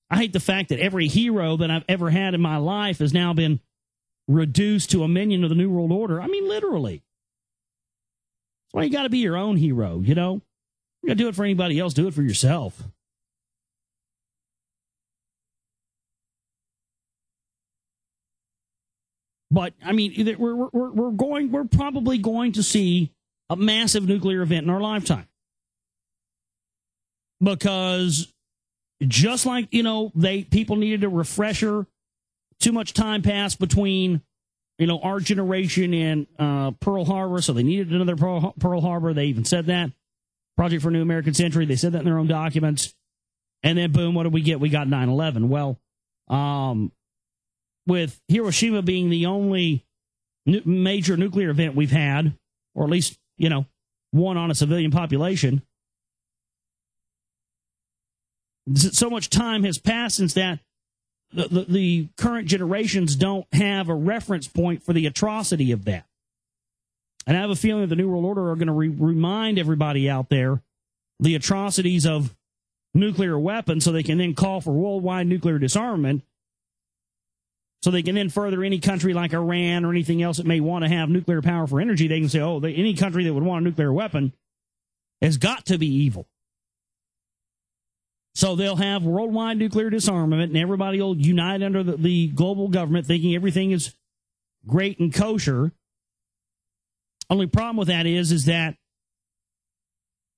I hate the fact that every hero that I've ever had in my life has now been reduced to a minion of the New World Order. I mean, literally. That's why you got to be your own hero, You got to do it for anybody else. Do it for yourself. But, I mean, we're probably going to see a massive nuclear event in our lifetime. Because just like, people needed a refresher, too much time passed between, our generation and Pearl Harbor, so they needed another Pearl Harbor. They even said that. Project for a New American Century, they said that in their own documents. And then, boom, what did we get? We got 9/11. Well, with Hiroshima being the only major nuclear event we've had, or at least, one on a civilian population, so much time has passed since that the current generations don't have a reference point for the atrocity of that. And I have a feeling that the New World Order are going to remind everybody out there the atrocities of nuclear weapons so they can then call for worldwide nuclear disarmament, so they can then further any country like Iran or anything else that may want to have nuclear power for energy. They can say, oh, any country that would want a nuclear weapon has got to be evil. So they'll have worldwide nuclear disarmament, and everybody will unite under the global government thinking everything is great and kosher. Only problem with that is that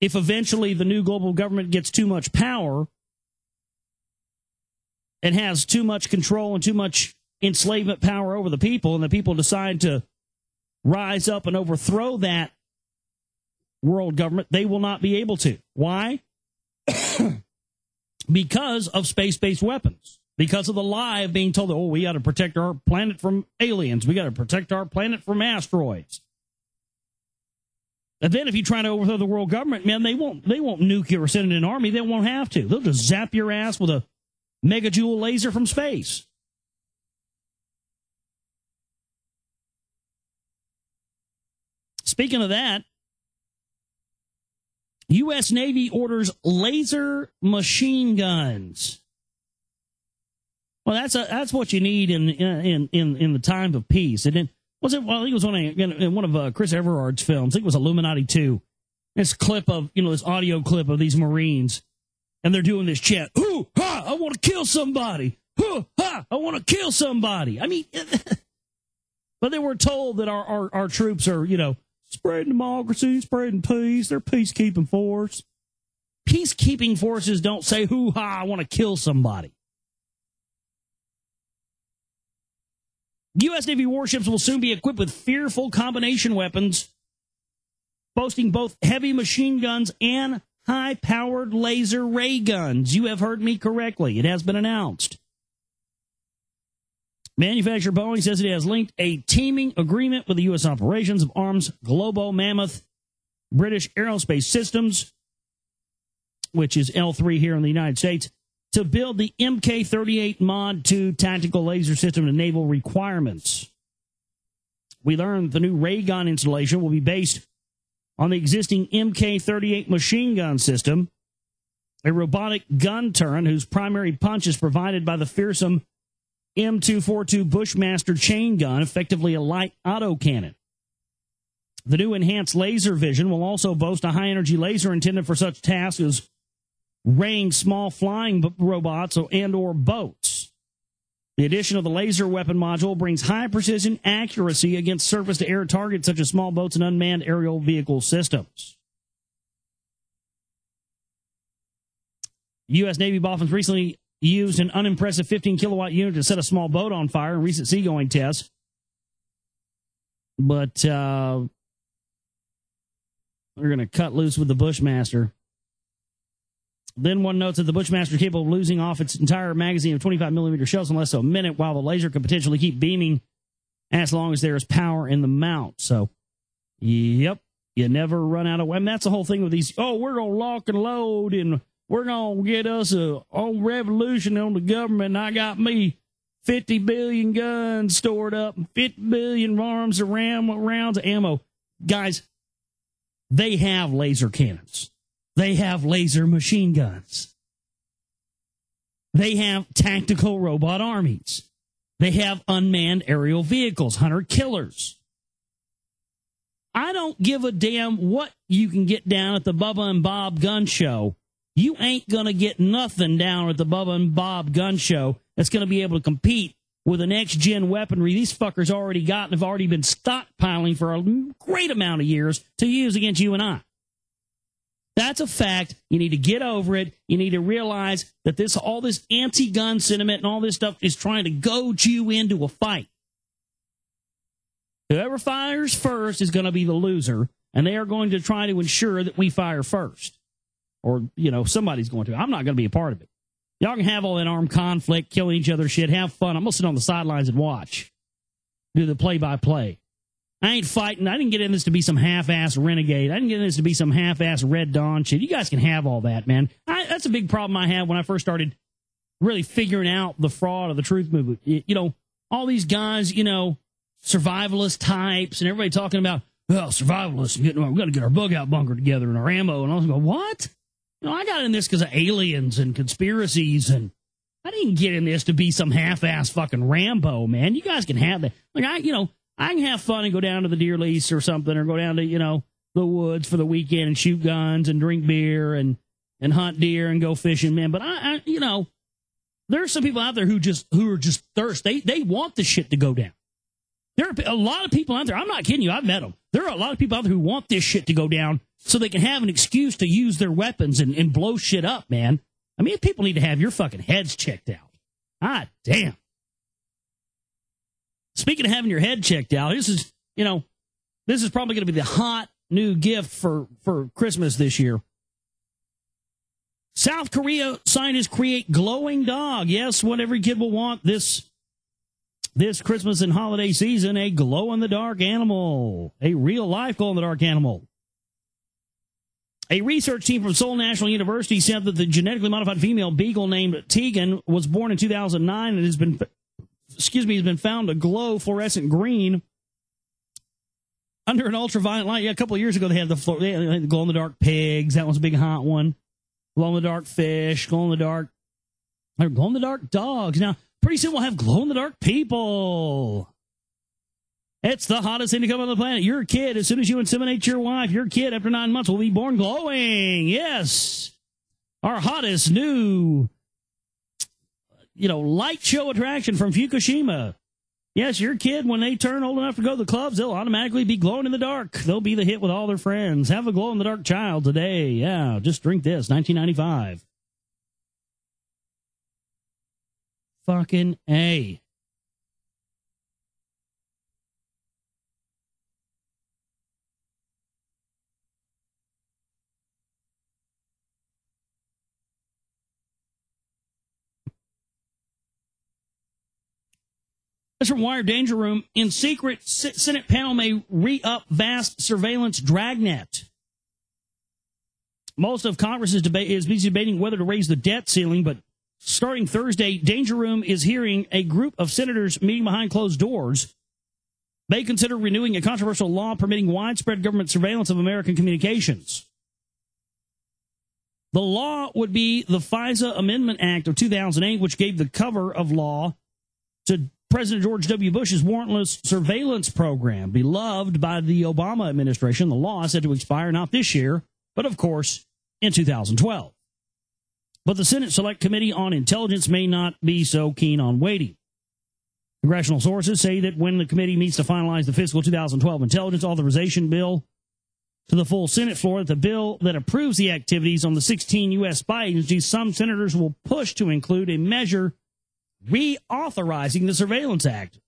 if eventually the new global government gets too much power and has too much control and too much enslavement power over the people, and the people decide to rise up and overthrow that world government, they will not be able to. Why? Because of space-based weapons. Because of the lie of being told that, oh, we got to protect our planet from aliens. We got to protect our planet from asteroids. And then if you try to overthrow the world government, man, they won't nuke you or send in an army. They won't have to. They'll just zap your ass with a megajoule laser from space. Speaking of that, U.S. Navy orders laser machine guns. Well, that's what you need in the time of peace. And then I think it was in one of Chris Everard's films. I think it was Illuminati 2. This clip of this audio clip of these Marines, and they're doing this chant. Hoo ha! I want to kill somebody. Hoo ha! I want to kill somebody. I mean, but they were told that our troops are spreading democracy, spreading peace. They're peacekeeping force. Peacekeeping forces don't say, hoo ha, I want to kill somebody. U.S. Navy warships will soon be equipped with fearful combination weapons, boasting both heavy machine guns and high-powered laser ray guns. You have heard me correctly. It has been announced. Manufacturer Boeing says it has linked a teaming agreement with the U.S. operations of Arms Globo Mammoth British Aerospace Systems, which is L3 here in the United States, to build the Mk-38 Mod 2 tactical laser system to naval requirements. We learned the new ray gun installation will be based on the existing Mk-38 machine gun system, a robotic gun turret whose primary punch is provided by the fearsome M242 Bushmaster chain gun, effectively a light autocannon. The new enhanced laser vision will also boast a high-energy laser intended for such tasks as raying small flying robots and or boats. The addition of the laser weapon module brings high-precision accuracy against surface-to-air targets such as small boats and unmanned aerial vehicle systems. U.S. Navy Boffins recently used an unimpressive 15-kilowatt unit to set a small boat on fire in recent seagoing tests. But we're going to cut loose with the Bushmaster. Then one notes that the Bushmaster is capable of losing off its entire magazine of 25-millimeter shells in less than a minute, while the laser could potentially keep beaming as long as there is power in the mount. So, yep, you never run out of... I mean, that's the whole thing with these... Oh, we're going to lock and load, and we're going to get us a own revolution on the government, and I got me 50 billion guns stored up, and 50 billion arms of rounds of ammo. Guys, they have laser cannons. They have laser machine guns. They have tactical robot armies. They have unmanned aerial vehicles, hunter-killers. I don't give a damn what you can get down at the Bubba and Bob gun show. You ain't going to get nothing down at the Bubba and Bob gun show that's going to be able to compete with the next-gen weaponry these fuckers already got and have already been stockpiling for a great amount of years to use against you and I. That's a fact. You need to get over it. You need to realize that all this anti-gun sentiment and all this stuff is trying to goad you into a fight. Whoever fires first is going to be the loser, and they are going to try to ensure that we fire first. Or, somebody's going to. I'm not going to be a part of it. Y'all can have all that armed conflict, killing each other shit, have fun. I'm going to sit on the sidelines and watch. Do the play-by-play. I ain't fighting. I didn't get in this to be some half-ass renegade. I didn't get in this to be some half-ass Red Dawn shit. You guys can have all that, man. That's a big problem I had when I first started really figuring out the fraud of the truth movement. All these guys, survivalist types, and everybody talking about, well, survivalists, we've got to get our bug out bunker together and our ammo, and I was going, what? I got in this because of aliens and conspiracies, and I didn't get in this to be some half-ass fucking Rambo, man. You guys can have that. Like, I can have fun and go down to the deer lease or something, or go down to, the woods for the weekend and shoot guns and drink beer and hunt deer and go fishing, man. But there are some people out there who are just thirsty. They want the shit to go down. There are a lot of people out there. I'm not kidding you. I've met them. There are a lot of people out there who want this shit to go down so they can have an excuse to use their weapons and blow shit up, man. I mean, people need to have your fucking heads checked out. Ah, damn. Speaking of having your head checked out, this is probably going to be the hot new gift for Christmas this year. South Korea scientists create glowing dog. Yes, what every kid will want this Christmas and holiday season, a glow-in-the-dark animal. A real-life glow-in-the-dark animal. A research team from Seoul National University said that the genetically modified female beagle named Tegan was born in 2009 and has been found to glow fluorescent green under an ultraviolet light. Yeah, a couple of years ago they had the glow-in-the-dark pigs. That was a big hot one. Glow-in-the-dark fish, glow-in-the-dark dogs. Now, pretty soon we'll have glow-in-the-dark people. It's the hottest thing to come on the planet. Your kid, as soon as you inseminate your wife, your kid after 9 months will be born glowing. Yes. Our hottest new, light show attraction from Fukushima. Yes, your kid, when they turn old enough to go to the clubs, they'll automatically be glowing in the dark. They'll be the hit with all their friends. Have a glow-in-the-dark child today. Yeah, just drink this, $19.95. Fucking A. That's from Wired Danger Room. In secret, Senate panel may re-up vast surveillance dragnet. Most of Congress is busy debating whether to raise the debt ceiling, but starting Thursday, Danger Room is hearing a group of senators meeting behind closed doors. They consider renewing a controversial law permitting widespread government surveillance of American communications. The law would be the FISA Amendment Act of 2008, which gave the cover of law to President George W. Bush's warrantless surveillance program, beloved by the Obama administration. The law is set to expire not this year, but of course in 2012. But the Senate Select Committee on Intelligence may not be so keen on waiting. Congressional sources say that when the committee meets to finalize the fiscal 2012 intelligence authorization bill to the full Senate floor, that the bill that approves the activities on the 16 U.S. spy agencies, some senators will push to include a measure reauthorizing the Surveillance Act.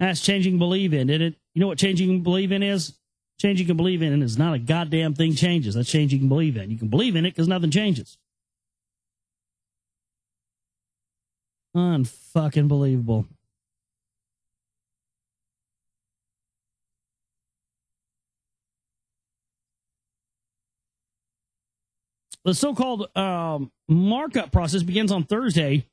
That's changing believe in, isn't it? You know what changing believe in is? Changing can believe in is not a goddamn thing changes. That's changing can believe in. You can believe in it because nothing changes. Unfucking believable. The so-called markup process begins on Thursday.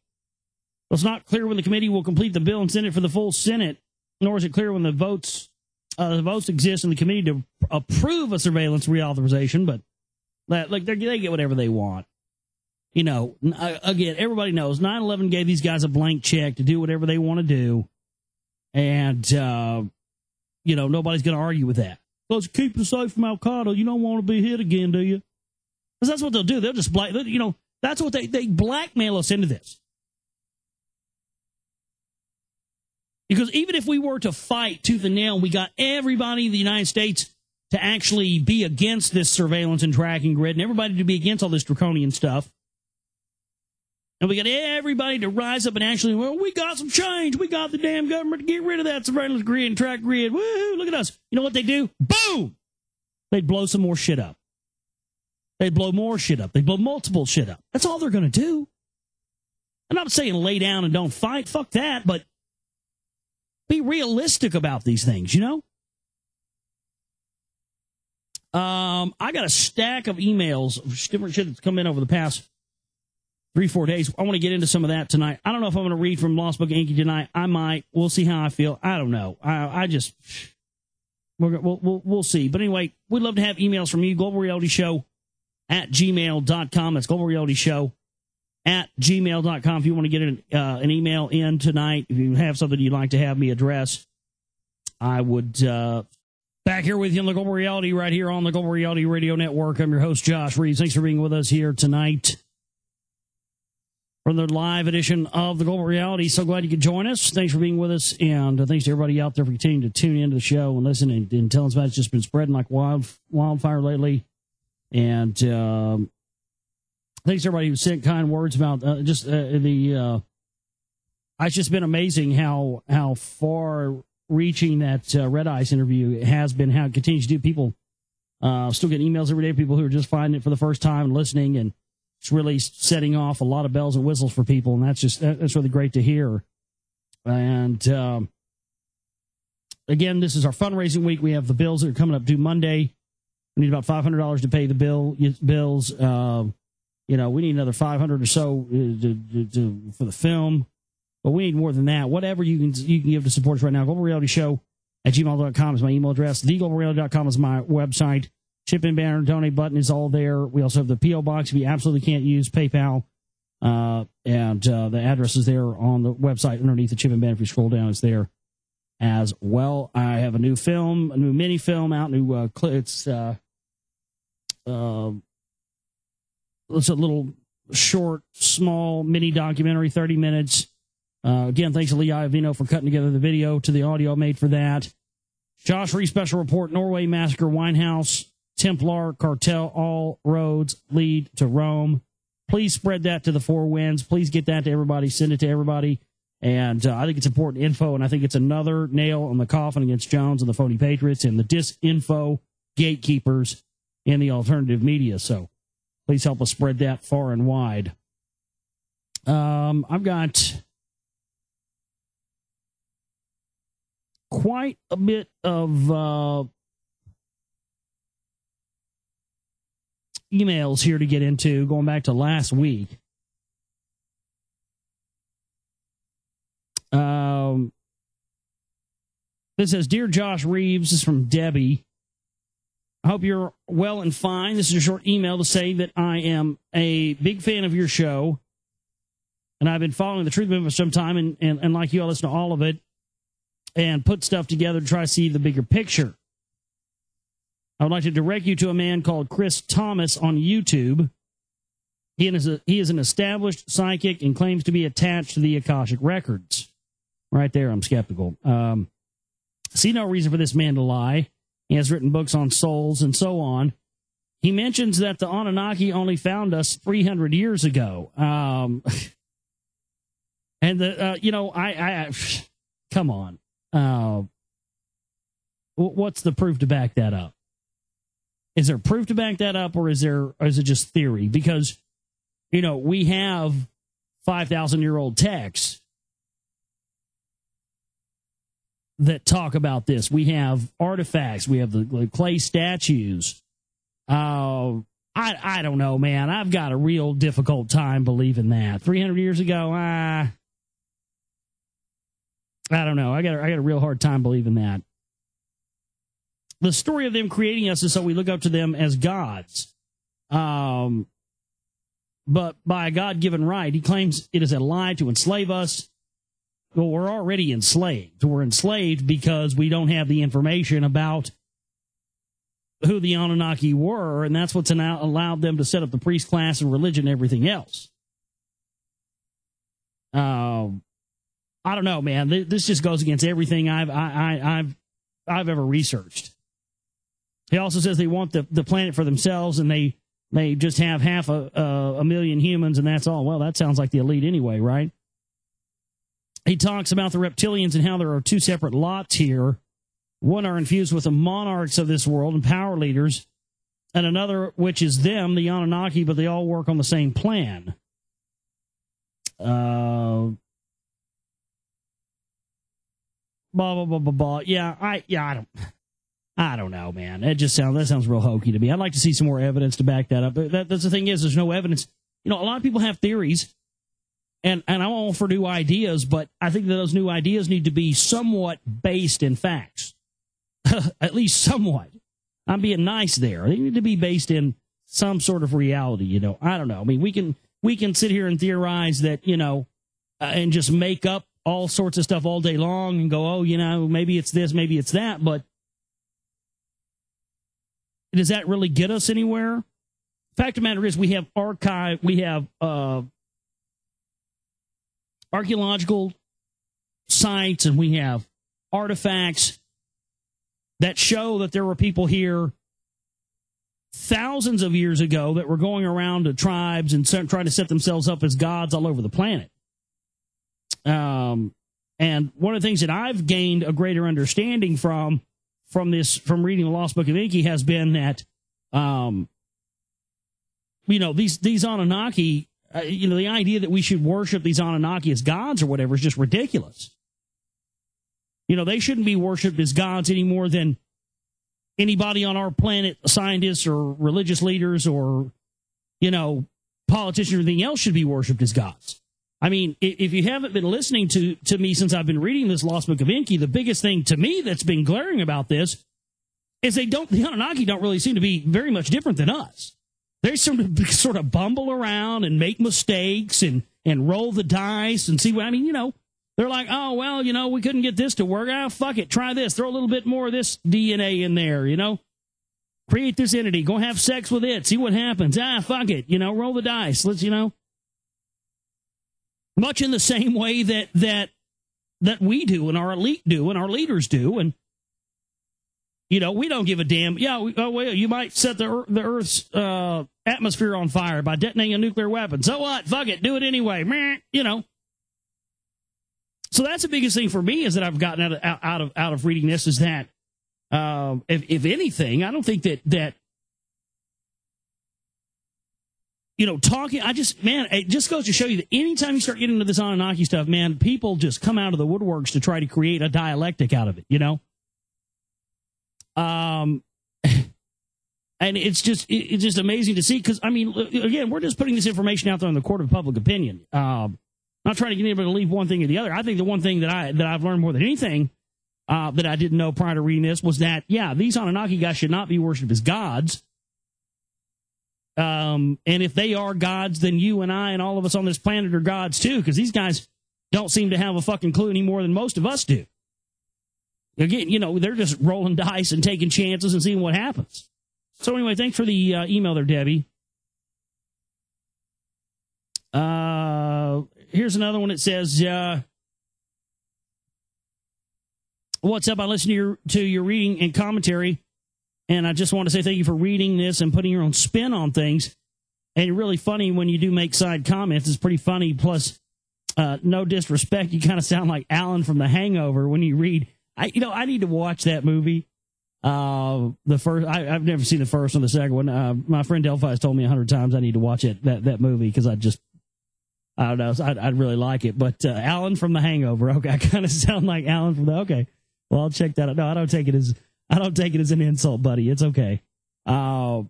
It's not clear when the committee will complete the bill and send it for the full Senate, nor is it clear when the votes exist in the committee to approve a surveillance reauthorization. But they get whatever they want. Again, everybody knows 9/11 gave these guys a blank check to do whatever they want to do, and nobody's going to argue with that. Let's keep us safe from Al Qaeda. You don't want to be hit again, do you? Because that's what they'll do. They'll just that's what they blackmail us into this. Because even if we were to fight tooth and nail, we got everybody in the United States to actually be against this surveillance and tracking grid, and everybody to be against all this draconian stuff. And we got everybody to rise up and actually, we got some change. We got the damn government to get rid of that surveillance grid and track grid. Woohoo, look at us. You know what they do? Boom! They'd blow some more shit up. They'd blow more shit up. They'd blow multiple shit up. That's all they're going to do. I'm not saying lay down and don't fight. Fuck that, but be realistic about these things, I got a stack of emails, different shit that's come in over the past 3-4 days. I want to get into some of that tonight. I don't know if I'm going to read from Lost Book of Inky tonight. I might. We'll see how I feel. I don't know. We'll see. But anyway, we'd love to have emails from you. Global Reality Show at gmail.com. That's Global Reality Show at gmail.com. If you want to get an email in tonight, if you have something you'd like to have me address, I would back here with you on the Global Reality right here on the Global Reality Radio Network. I'm your host, Josh Reeves. Thanks for being with us here tonight for the live edition of the Global Reality. So glad you could join us. Thanks for being with us, and thanks to everybody out there for continuing to tune into the show and listen and tell us about it. It's just been spreading like wildfire lately. And thanks to everybody who sent kind words about it's just been amazing how far reaching that Red Ice interview has been, how it continues to do. People still get emails every day, people who are just finding it for the first time and listening, and it's really setting off a lot of bells and whistles for people, and that's really great to hear. And again, this is our fundraising week. We have the bills that are coming up due Monday. We need about $500 to pay the bills. We need another $500 or so for the film. But we need more than that. Whatever you can give to support us right now. Global Reality Show at gmail.com is my email address. TheGlobalReality.com is my website. Chip in banner, donate button is all there. We also have the P.O. Box if you absolutely can't use PayPal. And the address is there on the website underneath the chip in banner. If you scroll down, it's there as well. I have a new film, a new mini film out. It's a little short, small mini documentary, 30 minutes. Again, thanks to Lee Iovino for cutting together the video to the audio made for that. Josh Reeves Special Report, Norway Massacre, Winehouse, Templar, Cartel, all roads lead to Rome. Please spread that to the four winds. Please get that to everybody. Send it to everybody. And I think it's important info, and I think it's another nail on the coffin against Jones and the phony patriots and the disinfo gatekeepers in the alternative media. So please help us spread that far and wide. I've got quite a bit of emails here to get into, going back to last week. This says, Dear Josh Reeves, this is from Debbie. I hope you're well and fine. This is a short email to say that I am a big fan of your show, and I've been following the Truth Movement for some time, and like you, I listen to all of it and put stuff together to try to see the bigger picture. I would like to direct you to a man called Chris Thomas on YouTube. He is an established psychic and claims to be attached to the Akashic Records. Right there, I'm skeptical. See no reason for this man to lie. He has written books on souls and so on. He mentions that the Anunnaki only found us 300 years ago. Come on. What's the proof to back that up? Is there proof to back that up, or is it just theory? Because, we have 5,000-year-old texts that talk about this. We have artifacts. We have the clay statues. I don't know, man. I've got a real difficult time believing that. 300 years ago, I don't know. I got a real hard time believing that. The story of them creating us is so we look up to them as gods. But by a God-given right, he claims it is a lie to enslave us. Well, we're already enslaved. We're enslaved because we don't have the information about who the Anunnaki were, and that's what's allowed them to set up the priest class and religion and everything else. I don't know, man. This just goes against everything I've ever researched. He also says they want the planet for themselves, and they just have half a million humans, and that's all. Well, that sounds like the elite anyway, right? He talks about the reptilians and how there are two separate lots here. One are infused with the monarchs of this world and power leaders, and another which is them, the Anunnaki, but they all work on the same plan. Blah, blah, blah, blah, blah. I don't know, man. That sounds real hokey to me. I'd like to see some more evidence to back that up. But that's the thing is, there's no evidence. A lot of people have theories, and I'm all for new ideas, but I think that those new ideas need to be somewhat based in facts. At least somewhat. I'm being nice there. They need to be based in some sort of reality. You know, I don't know. I mean, we can sit here and theorize that, you know, and just make up all sorts of stuff all day long and go, oh, you know, maybe it's this, maybe it's that. But does that really get us anywhere? Fact of the matter is, we have archaeological sites, and we have artifacts that show that there were people here thousands of years ago that were going around to tribes and trying to set themselves up as gods all over the planet. And one of the things that I've gained a greater understanding from reading the Lost Book of Enki has been that, you know, these Anunnaki, you know, the idea that we should worship these Anunnaki as gods or whatever is just ridiculous. You know, they shouldn't be worshipped as gods any more than anybody on our planet, scientists or religious leaders or, you know, politicians or anything else should be worshipped as gods. I mean, if you haven't been listening to me since I've been reading this Lost Book of Enki, the biggest thing to me that's been glaring about this is the Anunnaki don't really seem to be very much different than us. They sort of bumble around and make mistakes and roll the dice and see what, I mean, you know, they're like, oh, well, you know, we couldn't get this to work. Ah, fuck it. Try this. Throw a little bit more of this DNA in there, you know. Create this entity. Go have sex with it. See what happens. Ah, fuck it. You know, roll the dice. Let's, you know. Much in the same way that we do and our elite do and our leaders do. And, you know, we don't give a damn. Yeah, well, you might set the Earth's atmosphere on fire by detonating a nuclear weapon. So what? Fuck it. Do it anyway. Meh, you know. So that's the biggest thing for me is that I've gotten out of reading this is that, if anything, I don't think that you know, talking, man, it just goes to show you that anytime you start getting into this Anunnaki stuff, man, people just come out of the woodworks to try to create a dialectic out of it, you know? And it's just amazing to see because, I mean, again, we're just putting this information out there in the court of public opinion. Not trying to get anybody to leave one thing or the other. I think the one thing that I've learned more than anything that I didn't know prior to reading this was that, yeah, these Anunnaki guys should not be worshipped as gods. And if they are gods, then you and I and all of us on this planet are gods too, because these guys don't seem to have a fucking clue any more than most of us do. Again, you know, they're just rolling dice and taking chances and seeing what happens. So anyway, thanks for the email there, Debbie. Here's another one. It says, what's up? I listened to your reading and commentary, and I just want to say thank you for reading this and putting your own spin on things. And you're really funny when you do make side comments. It's pretty funny. Plus, no disrespect, you kind of sound like Alan from The Hangover when you read. I need to watch that movie. The first, I've never seen the first one, the second one. My friend Delphi has told me 100 times I need to watch that movie because I don't know, I'd really like it. But Alan from The Hangover, okay, I kind of sound like Alan from well, I'll check that out. No, I don't take it as an insult, buddy. It's okay. And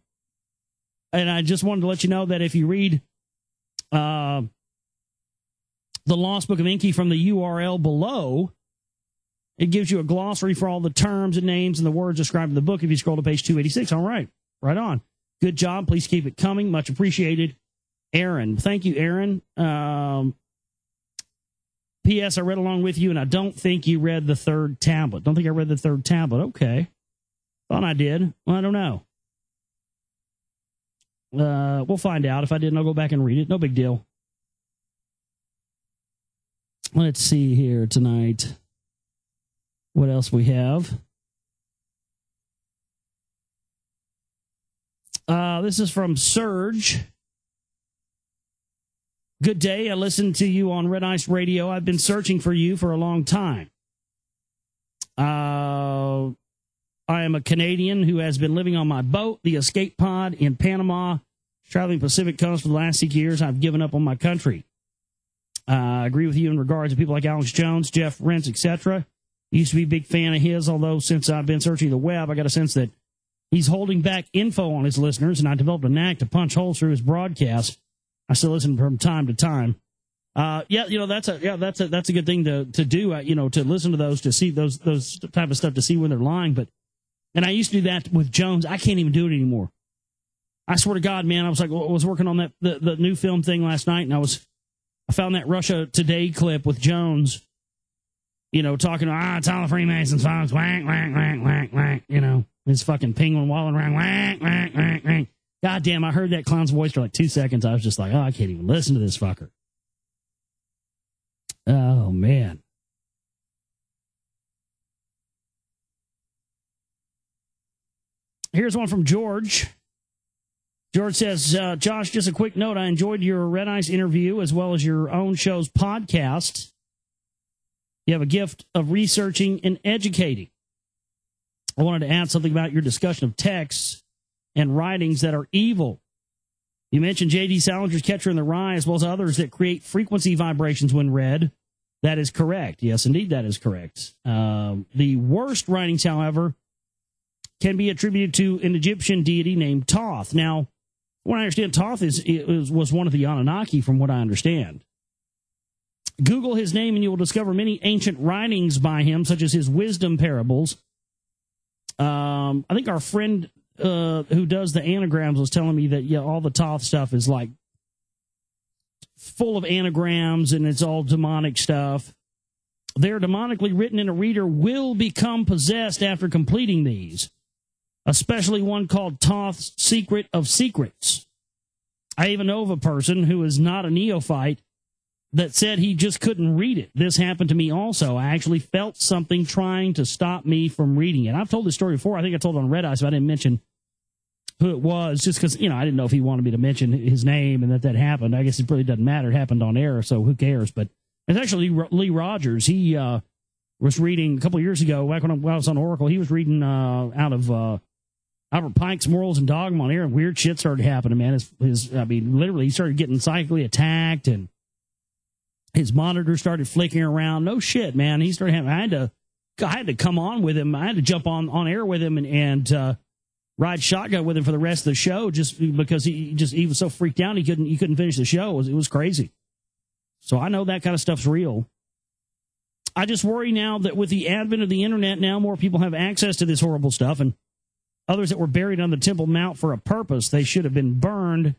I just wanted to let you know that if you read the Lost Book of Enki from the URL below, it gives you a glossary for all the terms and names and the words described in the book if you scroll to page 286. All right. Right on. Good job. Please keep it coming. Much appreciated. Aaron. Thank you, Aaron. P.S. I read along with you, and I don't think you read the third tablet. Don't think I read the third tablet. Okay. Thought I did. Well, I don't know. We'll find out. If I didn't, I'll go back and read it. No big deal. Let's see here tonight. What else we have? This is from Surge. Good day. I listened to you on Red Ice Radio. I've been searching for you for a long time. I am a Canadian who has been living on my boat, the Escape Pod, in Panama, traveling Pacific coast for the last 6 years. I've given up on my country. I agree with you in regards to people like Alex Jones, Jeff Rentz, etc. Used to be a big fan of his, although since I've been searching the web, I got a sense that he's holding back info on his listeners, and I developed a knack to punch holes through his broadcast. I still listen from time to time. That's a good thing to do. To listen to those, to see those type of stuff, to see when they're lying. And I used to do that with Jones. I can't even do it anymore. I swear to God, man, I was working on that the new film thing last night, and I found that Russia Today clip with Jones, talking it's all the Freemasons, folks, whack, whack, whack, whack, whack, his fucking penguin walling around, whack, whack, whack, whack. God damn, I heard that clown's voice for like 2 seconds. I was just like, I can't even listen to this fucker. Oh, man. Here's one from George. George says, Josh, just a quick note. I enjoyed your Red Ice interview as well as your own show's podcast. You have a gift of researching and educating. I wanted to add something about your discussion of texts and writings that are evil. You mentioned J.D. Salinger's Catcher in the Rye as well as others that create frequency vibrations when read. That is correct. Yes, indeed, that is correct. The worst writings, however, can be attributed to an Egyptian deity named Thoth. Now, what I understand, Thoth was one of the Anunnaki, from what I understand. Google his name and you will discover many ancient writings by him, such as his wisdom parables. I think our friend who does the anagrams was telling me that all the Thoth stuff is like full of anagrams and it's all demonic stuff. They're demonically written and a reader will become possessed after completing these, especially one called Thoth's Secret of Secrets. I even know of a person who is not a neophyte that said he just couldn't read it. This happened to me also. I actually felt something trying to stop me from reading it. I've told this story before. I think I told it on Red Eye, so I didn't mention who it was, just because, I didn't know if he wanted me to mention his name and that happened. I guess it really doesn't matter. It happened on air, so who cares? But it's actually Lee Rogers. He was reading a couple of years ago, back when I was on Oracle, he was reading out of Albert Pike's Morals and Dogma on air, and weird shit started happening, man. Literally, he started getting psychically attacked, and his monitor started flicking around. No shit, man. He started having. I had to come on with him. I had to jump on air with him and ride shotgun with him for the rest of the show, just because he was so freaked out he couldn't finish the show. It was crazy. So I know that kind of stuff's real. I just worry now that with the advent of the internet, now more people have access to this horrible stuff, and others that were buried on the Temple Mount for a purpose, they should have been burned,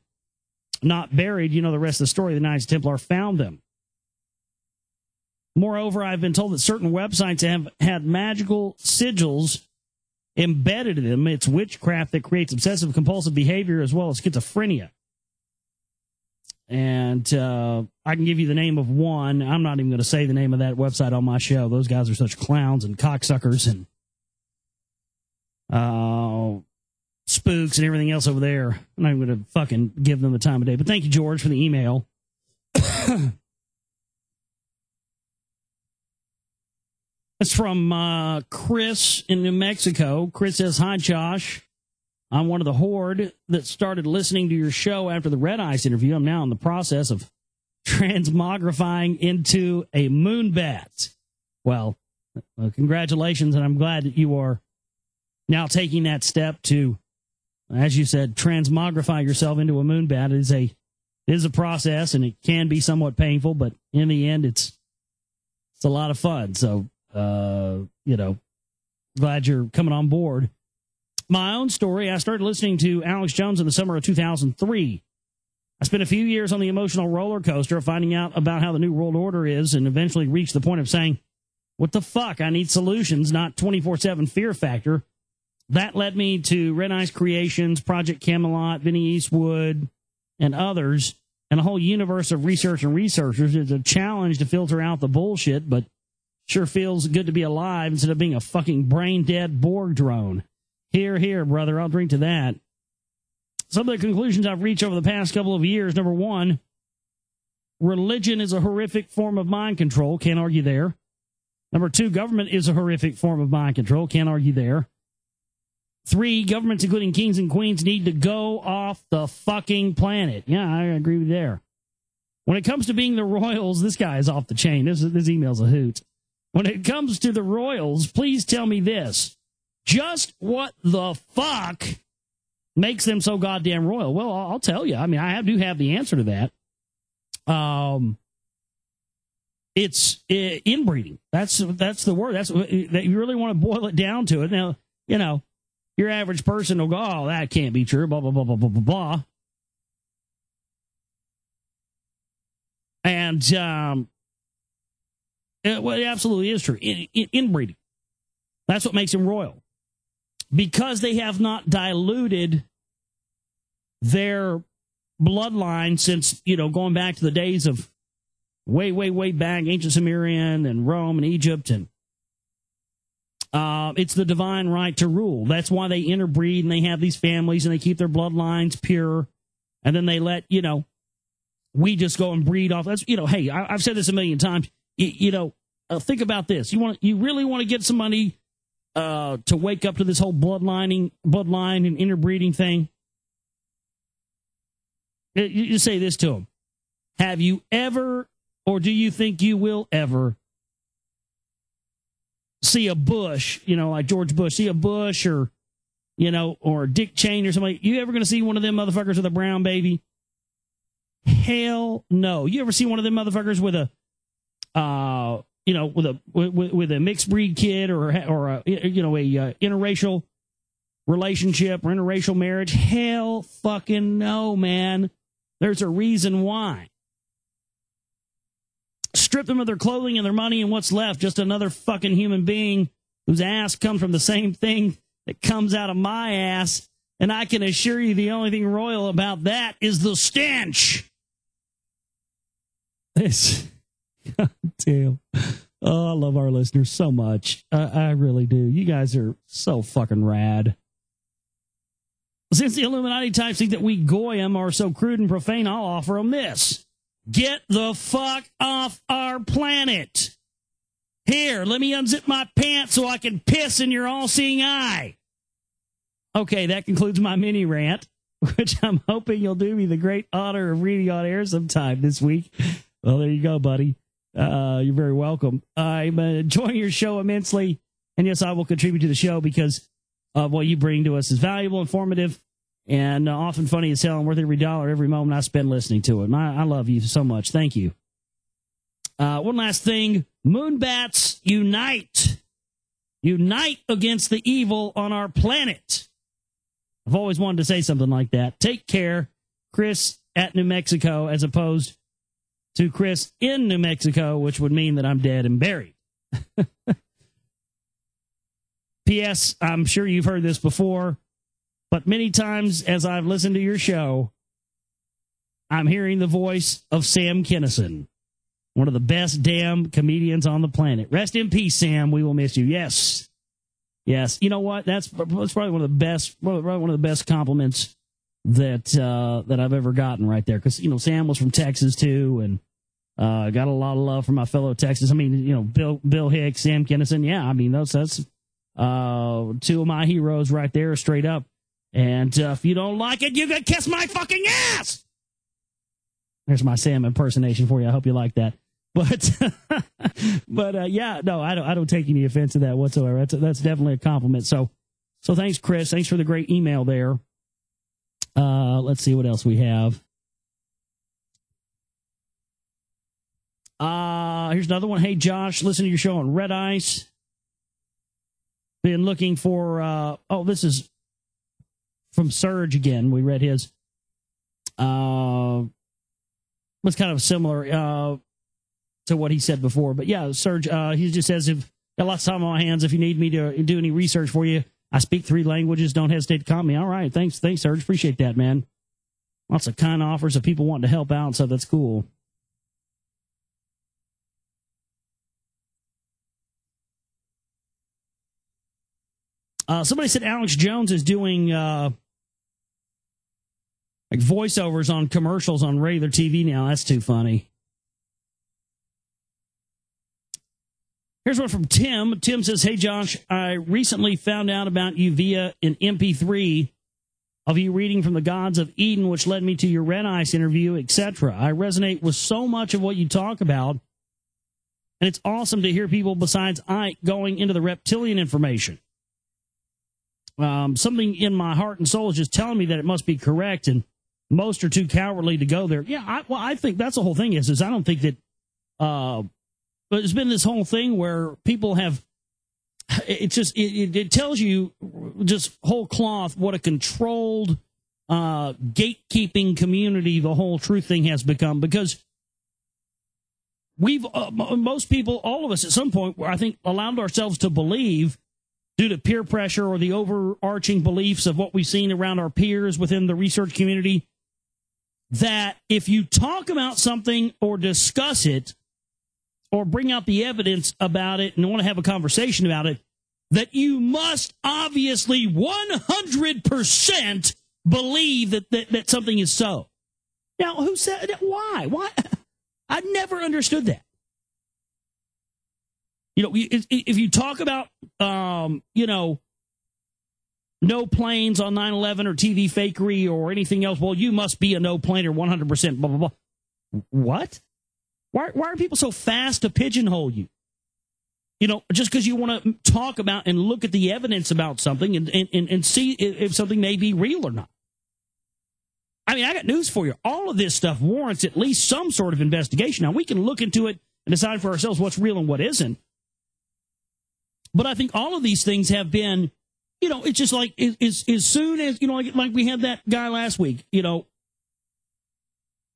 not buried. The rest of the story. The Knights Templar found them. Moreover, I've been told that certain websites have had magical sigils embedded in them. It's witchcraft that creates obsessive compulsive behavior as well as schizophrenia. And I can give you the name of one. I'm not even going to say the name of that website on my show. Those guys are such clowns and cocksuckers and spooks and everything else over there. I'm not even going to fucking give them the time of day. But thank you, George, for the email. It's from Chris in New Mexico. Chris says, hi, Josh. I'm one of the horde that started listening to your show after the Red Ice interview. I'm now in the process of transmogrifying into a Moonbat. Well, congratulations, and I'm glad that you are now taking that step to, as you said, transmogrify yourself into a Moonbat. It is a process, and it can be somewhat painful, but in the end, it's a lot of fun. So, glad you're coming on board. My own story, I started listening to Alex Jones in the summer of 2003. I spent a few years on the emotional roller coaster of finding out about how the New World Order is and eventually reached the point of saying, what the fuck? I need solutions, not 24/7 fear factor. That led me to Red Ice Creations, Project Camelot, Vinnie Eastwood, and others, and a whole universe of research and researchers. It's a challenge to filter out the bullshit, but sure feels good to be alive instead of being a fucking brain-dead Borg drone. Here, here, brother, I'll drink to that. Some of the conclusions I've reached over the past couple of years. Number one, religion is a horrific form of mind control. Can't argue there. Number two, government is a horrific form of mind control. Can't argue there. Three, governments, including kings and queens, need to go off the fucking planet. Yeah, I agree with you there. When it comes to being the royals, this guy is off the chain. This email's a hoot. When it comes to the royals, please tell me this. Just what the fuck makes them so goddamn royal? Well, I'll tell you. I mean, I do have the answer to that. It's inbreeding. That's the word. That's that you really want to boil it down to it. Now, your average person will go, oh, that can't be true, blah, blah, blah, blah, blah, blah, blah. And it absolutely is true. Inbreeding. That's what makes him royal. Because they have not diluted their bloodline since, going back to the days of way, way, way back, ancient Sumerian and Rome and Egypt. And it's the divine right to rule. That's why they interbreed and they have these families and they keep their bloodlines pure. And then they let, we just go and breed off. That's, hey, I've said this a million times. Think about this. You really want to get somebody to wake up to this whole bloodline and interbreeding thing? You say this to them. Have you ever, or do you think you will ever see a Bush, like George Bush, see a Bush or Dick Cheney or somebody? You ever going to see one of them motherfuckers with a brown baby? Hell no. You ever see one of them motherfuckers with a, with a mixed breed kid or a interracial relationship or interracial marriage? Hell fucking no, man. There's a reason why. Strip them of their clothing and their money, and what's left? Just another fucking human being whose ass comes from the same thing that comes out of my ass. And I can assure you the only thing royal about that is the stench. God damn. Oh, I love our listeners so much. I really do. You guys are so fucking rad. Since the Illuminati types think that we Goyim are so crude and profane, I'll offer them this. Get the fuck off our planet. Here, let me unzip my pants so I can piss in your all-seeing eye. Okay, that concludes my mini rant, which I'm hoping you'll do me the great honor of reading on air sometime this week. Well, there you go, buddy. You're very welcome. I'm enjoying your show immensely. And yes, I will contribute to the show because of what you bring to us is valuable, informative, and often funny as hell and worth every dollar, every moment I spend listening to it. I love you so much. Thank you. One last thing. Moonbats unite. Unite against the evil on our planet. I've always wanted to say something like that. Take care, Chris at New Mexico, as opposed to Chris in New Mexico, which would mean that I'm dead and buried. P.S. I'm sure you've heard this before, but many times as I've listened to your show, I'm hearing the voice of Sam Kinison, one of the best damn comedians on the planet. Rest in peace, Sam. We will miss you. Yes. Yes. You know what? That's probably one of the best compliments that I've ever gotten right there. Because, Sam was from Texas, too, and got a lot of love from my fellow Texans. I mean, Bill Hicks, Sam Kinison. Yeah, I mean, that's two of my heroes right there, straight up. And if you don't like it, you can kiss my fucking ass. There's my Sam impersonation for you. I hope you like that. But yeah, no, I don't take any offense to that whatsoever. That's definitely a compliment. So thanks, Chris. Thanks for the great email there. Let's see what else we have. Here's another one. Hey, Josh, listen to your show on Red Ice. Been looking for, this is from Surge again. We read his. Was kind of similar to what he said before. But yeah, Surge, he just says, if got lots of time on my hands, if you need me to do any research for you, I speak 3 languages. Don't hesitate to call me. All right. Thanks, Surge. Appreciate that, man. Lots of kind offers of people wanting to help out, so that's cool. Somebody said Alex Jones is doing like voiceovers on commercials on regular TV now. That's too funny. Here's one from Tim. Tim says, hey, Josh, I recently found out about you via an MP3 of you reading from the Gods of Eden, which led me to your Red Ice interview, etc. I resonate with so much of what you talk about, and it's awesome to hear people besides Ike going into the reptilian information. Something in my heart and soul is just telling me that it must be correct, and most are too cowardly to go there. Yeah, I think that's the whole thing is I don't think that... But it's been this whole thing where people have it tells you just whole cloth what a controlled gatekeeping community the whole truth thing has become, because we've most people, all of us at some point, I think, allowed ourselves to believe, due to peer pressure or the overarching beliefs of what we've seen around our peers within the research community, that if you talk about something or discuss it or bring out the evidence about it and want to have a conversation about it, that you must obviously 100% believe that something is so. Now, who said that? Why? I never understood that. You know, if you talk about, you know, no planes on 9/11 or TV fakery or anything else, well, you must be a no planer 100%, blah, blah, blah. What? Why are people so fast to pigeonhole you? You know, just because you want to talk about and look at the evidence about something and see if something may be real or not. I mean, I got news for you. All of this stuff warrants at least some sort of investigation. Now, we can look into it and decide for ourselves what's real and what isn't. But I think all of these things have been, you know, it's just like as soon as, you know, like we had that guy last week, you know,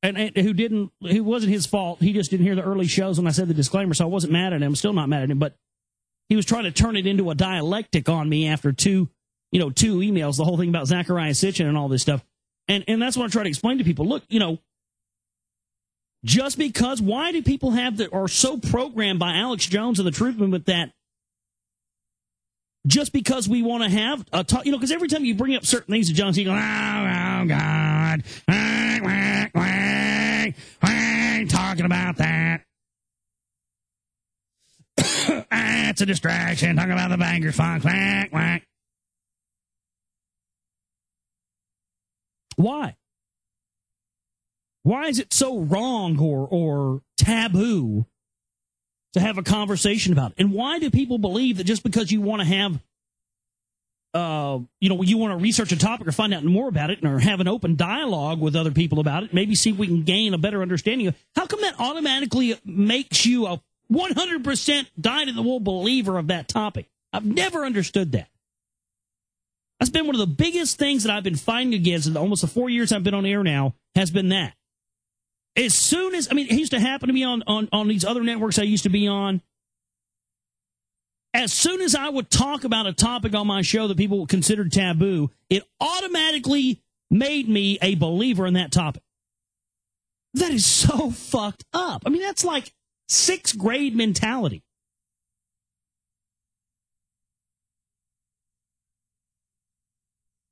and who wasn't his fault. He just didn't hear the early shows when I said the disclaimer, so I wasn't mad at him. I'm still not mad at him, but he was trying to turn it into a dialectic on me after two emails, the whole thing about Zachariah Sitchin and all this stuff. And that's what I try to explain to people. Look, you know, just because, why do people are so programmed by Alex Jones and the Truth Movement that just because we want to have a talk, you know, because every time you bring up certain things to Jones, he goes, oh God, I ain't talking about that. It's a distraction. Talking about the bangers, funk, quack, quack. Why? Why is it so wrong or taboo to have a conversation about it? And why do people believe that just because you want to have, you know, you want to research a topic or find out more about it or have an open dialogue with other people about it, maybe see if we can gain a better understanding of, how come that automatically makes you a 100% dyed-in-the-wool believer of that topic? I've never understood that. That's been one of the biggest things that I've been fighting against in almost the 4 years I've been on air now, has been that. As soon as, I mean, it used to happen to me on these other networks I used to be on. As soon as I would talk about a topic on my show that people considered taboo, it automatically made me a believer in that topic. That is so fucked up. I mean, that's like sixth grade mentality.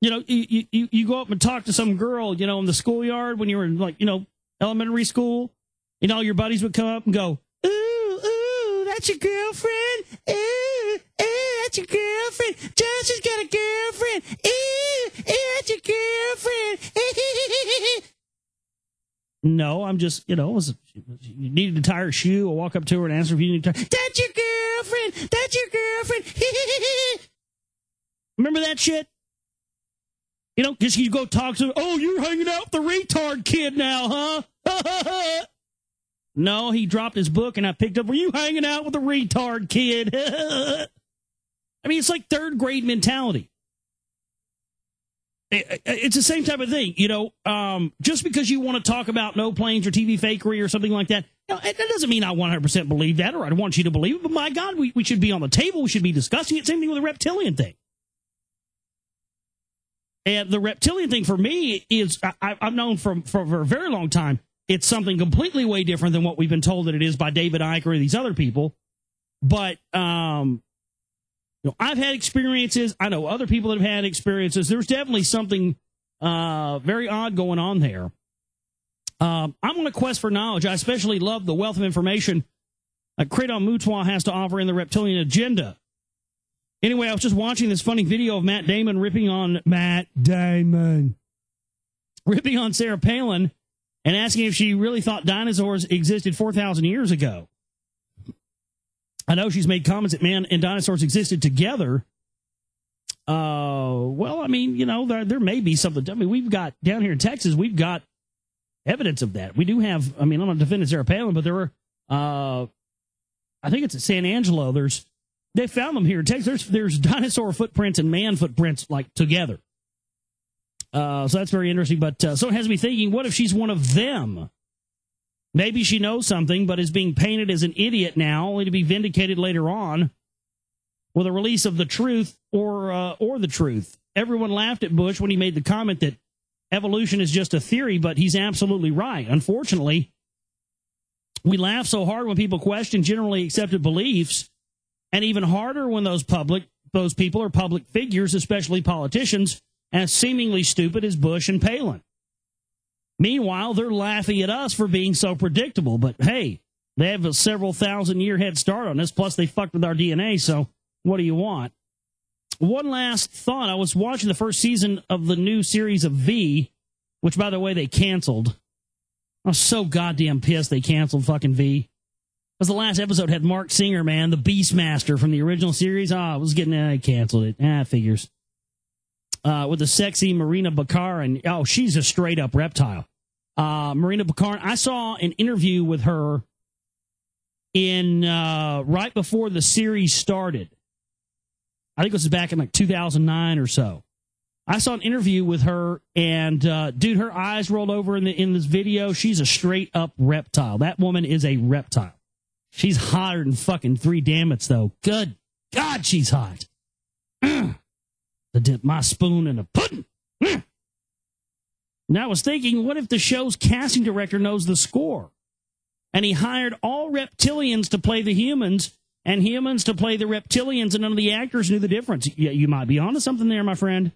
You know, you go up and talk to some girl, you know, in the schoolyard when you were in, like, you know, elementary school, and all your buddies would come up and go, ooh, that's your girlfriend? Ooh, that's your girlfriend. Justin's got a girlfriend. Ooh, that's your girlfriend. No, I'm just, you know, you needed to tie her shoe. I'll walk up to her and ask her if you need to tie. That's your girlfriend. That's your girlfriend. Remember that shit? You know, because you go talk to, oh, you're hanging out with the retard kid now, huh? No, he dropped his book and I picked up, were you hanging out with the retard kid? I mean, it's like third grade mentality. It's the same type of thing, you know, just because you want to talk about no planes or TV fakery or something like that, you know, that doesn't mean I 100% believe that or I want you to believe it, but my God, we should be on the table, we should be discussing it. Same thing with the reptilian thing. And the reptilian thing for me is, I've known for a very long time, it's something completely way different than what we've been told that it is by David Icke or these other people. But, you know, I've had experiences. I know other people that have had experiences. There's definitely something very odd going on there. I'm on a quest for knowledge. I especially love the wealth of information Kratom Mutual has to offer in the reptilian agenda. Anyway, I was just watching this funny video of Matt Damon ripping on Sarah Palin and asking if she really thought dinosaurs existed 4,000 years ago. I know she's made comments that man and dinosaurs existed together. Well, I mean, you know, there may be something. I mean, we've got down here in Texas, we've got evidence of that. We do have, I mean, I'm not defending Sarah Palin, but there were, I think it's at San Angelo, there's They found them here in Texas. There's dinosaur footprints and man footprints like together. So that's very interesting. But so it has me thinking, what if she's one of them? Maybe she knows something, but is being painted as an idiot now, only to be vindicated later on with a release of the truth or the truth. Everyone laughed at Bush when he made the comment that evolution is just a theory, but he's absolutely right. Unfortunately, we laugh so hard when people question generally accepted beliefs, and even harder when those people are public figures, especially politicians, as seemingly stupid as Bush and Palin. Meanwhile, they're laughing at us for being so predictable. But hey, they have a several thousand-year head start on us, plus they fucked with our DNA, so what do you want? One last thought. I was watching the first season of the new series of V, which, by the way, they canceled. I was so goddamn pissed they canceled fucking V. Because the last episode had Mark Singer, man, the Beastmaster from the original series. I was getting it. I canceled it. Figures. With the sexy Marina Baccarin. Oh, she's a straight-up reptile. Marina Baccarin, I saw an interview with her in right before the series started. I think this was back in like 2009 or so. I saw an interview with her, and dude, her eyes rolled over in this video. She's a straight-up reptile. That woman is a reptile. She's hotter than fucking three dammits, though. Good God, she's hot. To dip my spoon in a pudding. Now I was thinking, what if the show's casting director knows the score? And he hired all reptilians to play the humans, and humans to play the reptilians, and none of the actors knew the difference. Yeah, you might be onto something there, my friend.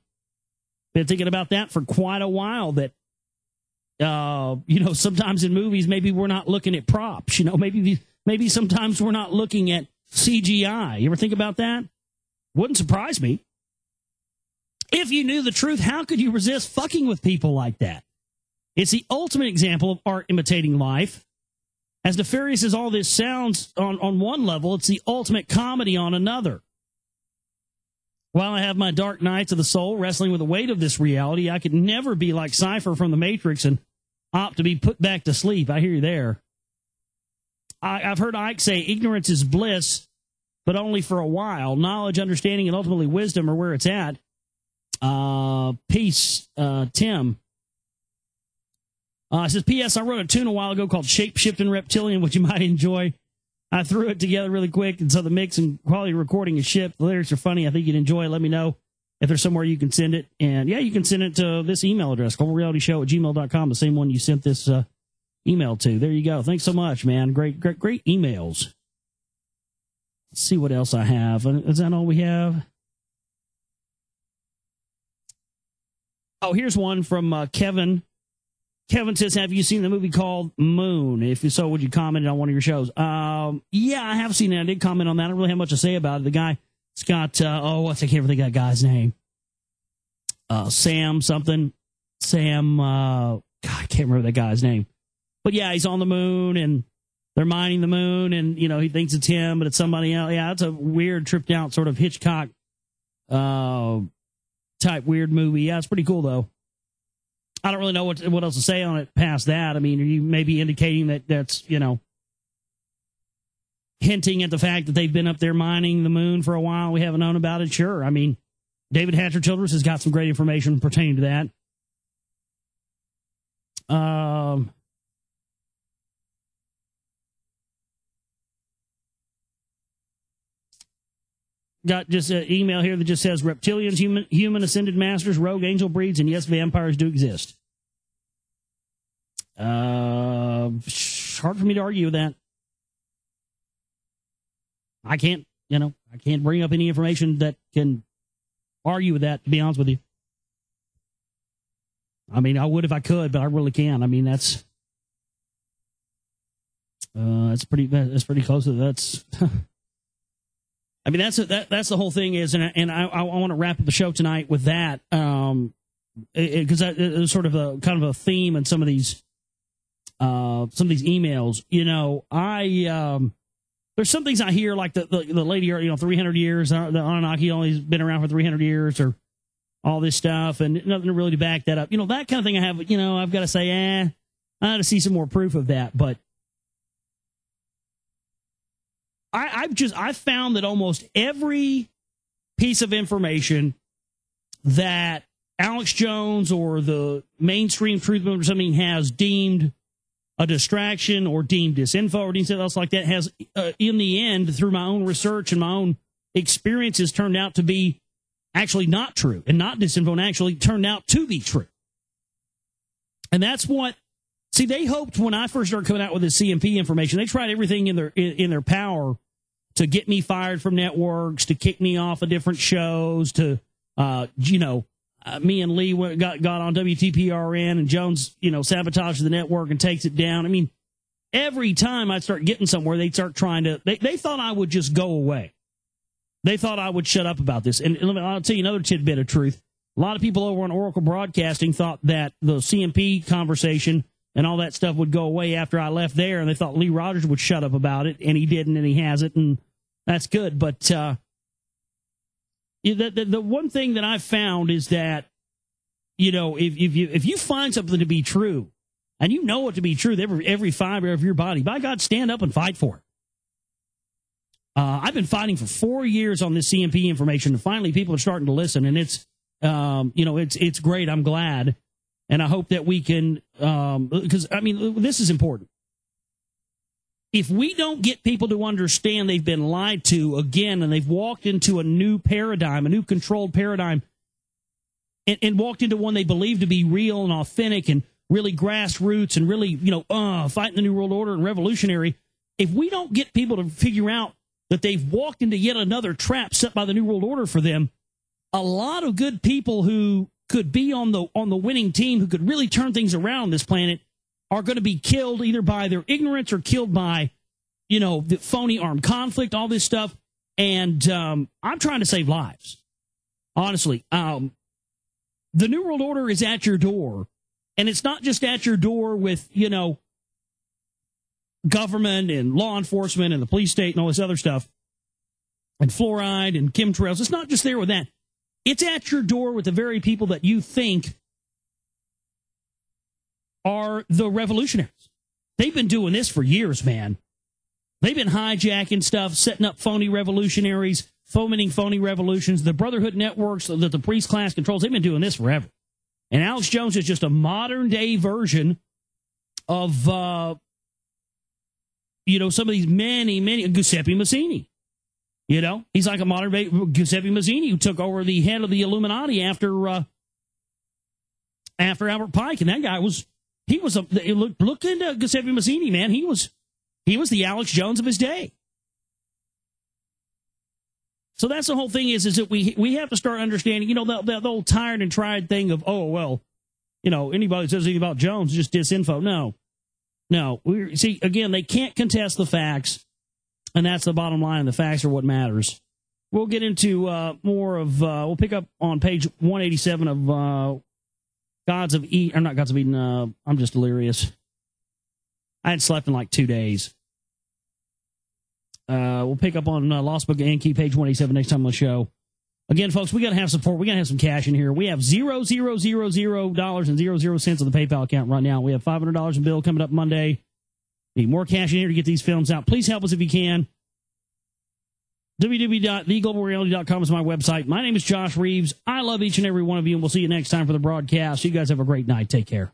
Been thinking about that for quite a while, that, sometimes in movies, maybe we're not looking at props. Maybe sometimes we're not looking at CGI. You ever think about that? Wouldn't surprise me. If you knew the truth, how could you resist fucking with people like that? It's the ultimate example of art imitating life. As nefarious as all this sounds on one level, it's the ultimate comedy on another. While I have my dark nights of the soul wrestling with the weight of this reality, I could never be like Cypher from the Matrix and opt to be put back to sleep. I hear you there. I've heard Ike say ignorance is bliss, but only for a while. Knowledge, understanding, and ultimately wisdom are where it's at. Peace, Tim. It says, P.S. I wrote a tune a while ago called Shape-Shifting Reptilian, which you might enjoy. I threw it together really quick, and so the mix and quality recording is shipped. The lyrics are funny. I think you'd enjoy it. Let me know if there's somewhere you can send it. And, yeah, you can send it to this email address, globalrealityshow@gmail.com, the same one you sent this email to. There you go. Thanks so much, man. Great emails. Let's see what else I have. Is that all we have? Oh, here's one from Kevin. Kevin says, have you seen the movie called Moon? If so, would you comment on one of your shows? Yeah, I have seen it. I did comment on that. I don't really have much to say about it. The guy, Scott, I can't remember that guy's name. Sam something. Sam, God, I can't remember that guy's name. But yeah, he's on the moon, and they're mining the moon, and, he thinks it's him, but it's somebody else. Yeah, it's a weird, tripped out sort of Hitchcock type weird movie. Yeah, it's pretty cool, though. I don't really know what else to say on it past that. I mean, are you maybe indicating that's, hinting at the fact that they've been up there mining the moon for a while? We haven't known about it? Sure. I mean, David Hatcher Childress has got some great information pertaining to that. Got just an email here that just says reptilians, human ascended masters, rogue angel breeds, and yes, vampires do exist. Hard for me to argue with that. I can't bring up any information that can argue with that, to be honest with you. I mean, I would if I could, but I really can't. I mean, that's pretty close to that's. I mean, that's the whole thing is, and I want to wrap up the show tonight with that, because it's sort of a kind of a theme in some of these emails. There's some things I hear, like the lady, 300 years, the Anunnaki only's been around for 300 years, or all this stuff, and nothing really to back that up. That kind of thing. I've got to say, I got to see some more proof of that, but. I've found that almost every piece of information that Alex Jones or the mainstream truth movement or something has deemed a distraction or deemed disinfo or deemed something else like that has, in the end, through my own research and my own experiences, turned out to be actually not true and not disinfo, and actually turned out to be true. And that's what, see, they hoped when I first started coming out with this CMP information, they tried everything in their power to get me fired from networks, to kick me off of different shows, to, me and Lee got on WTPRN, and Jones, sabotages the network and takes it down. I mean, every time I'd start getting somewhere, they'd start trying to, they thought I would just go away. They thought I would shut up about this. And I'll tell you another tidbit of truth. A lot of people over on Oracle Broadcasting thought that the CMP conversation and all that stuff would go away after I left there, and they thought Lee Rogers would shut up about it, and he didn't, and he hasn't, and that's good. But the one thing that I've found is that, if you find something to be true, and you know it to be true, every fiber of your body, by God, stand up and fight for it. I've been fighting for 4 years on this CMP information, and finally people are starting to listen, and it's great. I'm glad. And I hope that we can, because, this is important. If we don't get people to understand they've been lied to again, and they've walked into a new paradigm, a new controlled paradigm, and walked into one they believe to be real and authentic and really grassroots and really, fighting the New World Order and revolutionary, if we don't get people to figure out that they've walked into yet another trap set by the New World Order for them, a lot of good people who could be on the winning team, who could really turn things around on this planet, are going to be killed either by their ignorance or killed by, the phony armed conflict, all this stuff. And I'm trying to save lives. Honestly, the New World Order is at your door. And it's not just at your door with, government and law enforcement and the police state and all this other stuff, and fluoride and chemtrails. It's not just there with that. It's at your door with the very people that you think are the revolutionaries. They've been doing this for years, man. They've been hijacking stuff, setting up phony revolutionaries, fomenting phony revolutions, the Brotherhood networks that the priest class controls. They've been doing this forever. And Alex Jones is just a modern-day version of, some of these many, Giuseppe Mazzini. He's like a modern-day Giuseppe Mazzini, who took over the head of the Illuminati after Albert Pike. And that guy look into Giuseppe Mazzini, man. He was the Alex Jones of his day. So that's the whole thing is that we have to start understanding, the old tired and tried thing of, anybody that says anything about Jones is just disinfo. No. See, again, they can't contest the facts, and that's the bottom line. The facts are what matters. We'll get into more of, we'll pick up on page 187 of Gods of Eden. I'm not Gods of Eden, I'm just delirious. I hadn't slept in like 2 days. We'll pick up on Lost Book of Enki, page 187 next time on the show. Again, folks, we got to have support. We got to have some cash in here. We have $0.0000 on the PayPal account right now. We have $500 in bill coming up Monday. Need more cash in here to get these films out. Please help us if you can. www.theglobalreality.com is my website. My name is Josh Reeves. I love each and every one of you, and we'll see you next time for the broadcast. You guys have a great night. Take care.